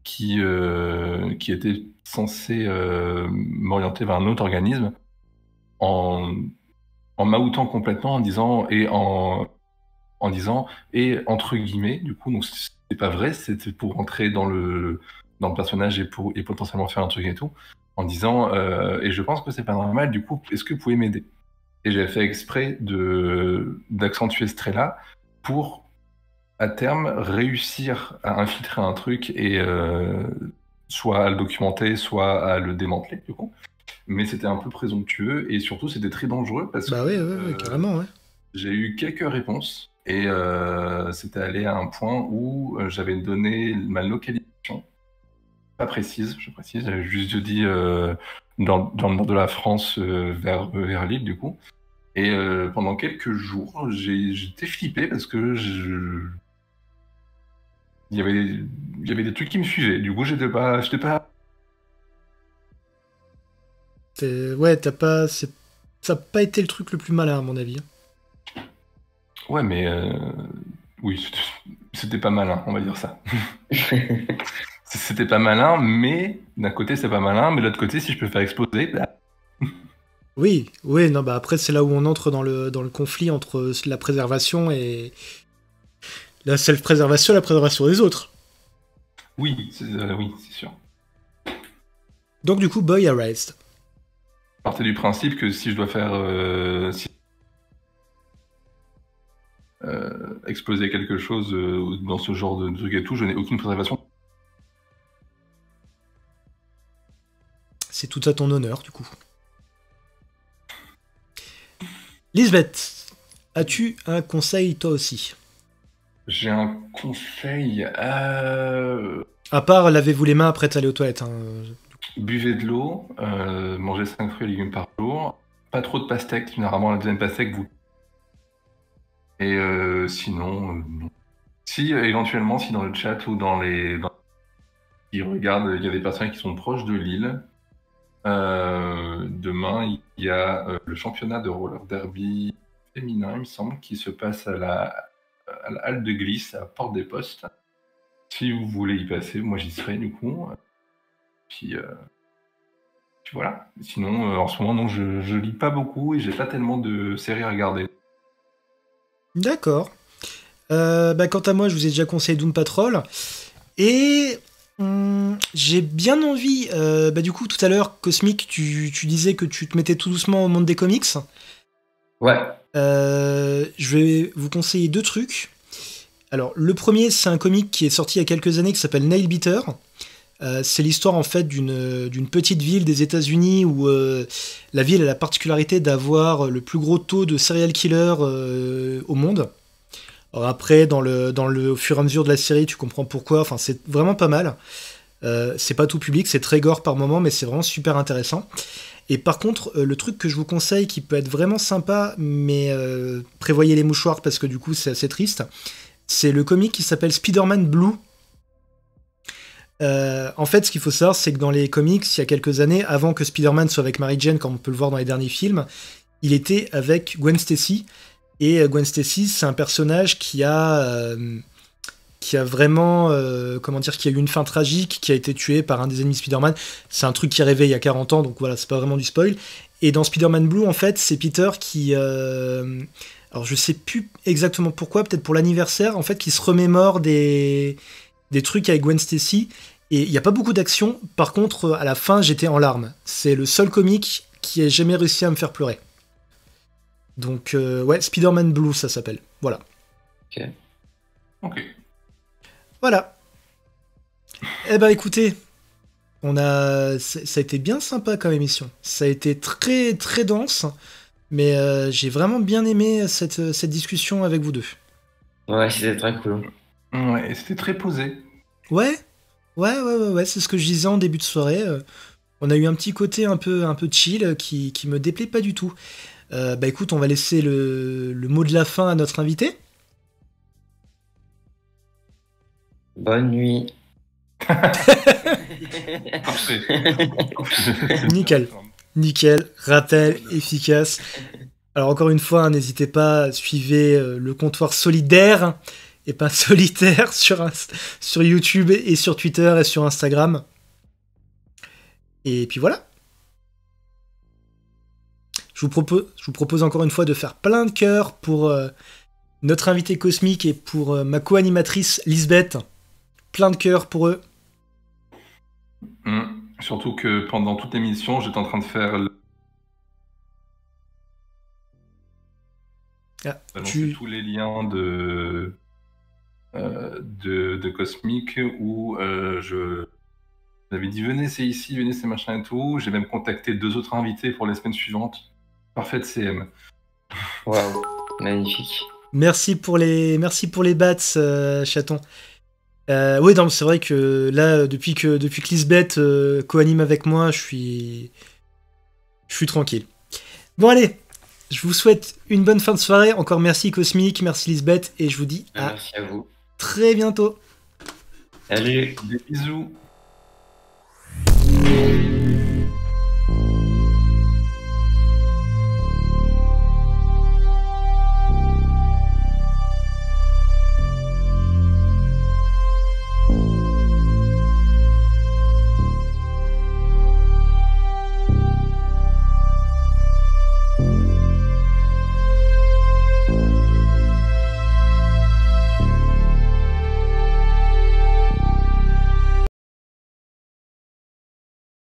qui était censé m'orienter vers un autre organisme en en m'outant complètement, en disant, et entre guillemets, du coup, donc c'est pas vrai, c'était pour rentrer dans le personnage et potentiellement faire un truc et tout, en disant, et je pense que c'est pas normal, du coup, est-ce que vous pouvez m'aider? Et j'ai fait exprès d'accentuer ce trait-là pour, à terme, réussir à infiltrer un truc et soit à le documenter, soit à le démanteler, du coup. Mais c'était un peu présomptueux et surtout c'était très dangereux parce Bah que ouais, carrément, ouais. j'ai eu quelques réponses et c'était allé à un point où j'avais donné ma localisation, pas précise, je précise, j'avais juste dit dans le nord de la France vers Lille du coup. Et pendant quelques jours, j'étais flippé parce que il y avait des trucs qui me suivaient. Du coup, j'étais pas. Ouais, ça n'a pas été le truc le plus malin, à mon avis. Ouais, mais oui, c'était pas malin, on va dire ça. C'était pas malin, mais d'un côté c'est pas malin, mais de l'autre côté, si je peux faire exploser, bah, Oui, oui, non, bah après, c'est là où on entre dans le conflit entre la préservation et la self-préservation et la préservation des autres. oui, c'est sûr. Donc, du coup, Boy Erased. Partez du principe que si je dois faire exploser quelque chose dans ce genre de truc et tout, je n'ai aucune préservation. C'est tout à ton honneur, du coup. Lisbeth, as-tu un conseil, toi aussi? J'ai un conseil. À part, lavez-vous les mains après d'aller aux toilettes. Hein. Buvez de l'eau, mangez 5 fruits et légumes par jour, pas trop de pastèques, généralement la deuxième pastèque vous. Et sinon, non. Si éventuellement, si dans le chat ou qui regardent, il y a des personnes qui sont proches de Lille, demain il y a le championnat de roller derby féminin, il me semble, qui se passe à la halle de glisse à Porte des Postes. Si vous voulez y passer, moi j'y serai du coup. Puis, puis voilà. Sinon, en ce moment, non, je lis pas beaucoup et j'ai pas tellement de séries à regarder. D'accord. Bah, quant à moi, je vous ai déjà conseillé Doom Patrol. Et j'ai bien envie. Bah, du coup, tout à l'heure, Cosmic, tu disais que tu te mettais tout doucement au monde des comics. Ouais. Je vais vous conseiller 2 trucs. Alors, le premier, c'est un comic qui est sorti il y a quelques années qui s'appelle Nail Beater. C'est l'histoire en fait d'une petite ville des États-Unis où la ville a la particularité d'avoir le plus gros taux de serial killers au monde. Alors après, au fur et à mesure de la série, tu comprends pourquoi. Enfin, c'est vraiment pas mal. C'est pas tout public, c'est très gore par moment, mais c'est vraiment super intéressant. Et par contre, le truc que je vous conseille qui peut être vraiment sympa, mais prévoyez les mouchoirs parce que du coup c'est assez triste, c'est le comic qui s'appelle Spider-Man Blue. En fait, ce qu'il faut savoir, c'est que dans les comics, il y a quelques années, avant que Spider-Man soit avec Mary Jane, comme on peut le voir dans les derniers films, il était avec Gwen Stacy. Et Gwen Stacy, c'est un personnage qui a vraiment, comment dire, qui a eu une fin tragique, qui a été tué par un des ennemis de Spider-Man. C'est un truc qui est arrivé il y a 40 ans, donc voilà, c'est pas vraiment du spoil. Et dans Spider-Man Blue, en fait, c'est Peter qui... alors je sais plus exactement pourquoi, peut-être pour l'anniversaire, en fait, qui se remémore des trucs avec Gwen Stacy. Et il n'y a pas beaucoup d'action. Par contre, à la fin, j'étais en larmes. C'est le seul comic qui ait jamais réussi à me faire pleurer. Donc, ouais, Spider-Man Blue, ça s'appelle. Voilà. Ok. Voilà. Eh ben, écoutez, ça a été bien sympa comme émission. Ça a été très, très dense. Mais j'ai vraiment bien aimé cette discussion avec vous deux. Ouais, c'était très cool. Ouais, et c'était très posé. Ouais, c'est ce que je disais en début de soirée. On a eu un petit côté un peu chill qui me déplaît pas du tout. Bah écoute, on va laisser le mot de la fin à notre invité. Bonne nuit. Parfait. Nickel, rappel, efficace. Alors encore une fois, n'hésitez pas, suivez le comptoir solidaire et pas solitaire sur YouTube et sur Twitter et sur Instagram. Et puis voilà. Je vous propose encore une fois de faire plein de cœurs pour notre invité cosmique et pour ma co-animatrice Lisbeth. Plein de cœurs pour eux. Surtout que pendant toute l'émission, j'étais en train de faire tous les liens de Cosmic où je j'avais dit venez c'est ici, venez c'est machin et tout. J'ai même contacté 2 autres invités pour les semaines suivantes. Parfaite CM. Waouh, magnifique. Merci pour les bats, chaton. Oui, non, c'est vrai que là, depuis que Lisbeth co-anime avec moi, je suis tranquille. Bon, allez, je vous souhaite une bonne fin de soirée. Encore merci Cosmic, merci Lisbeth, et je vous dis merci à vous. Très bientôt. Salut. Des bisous.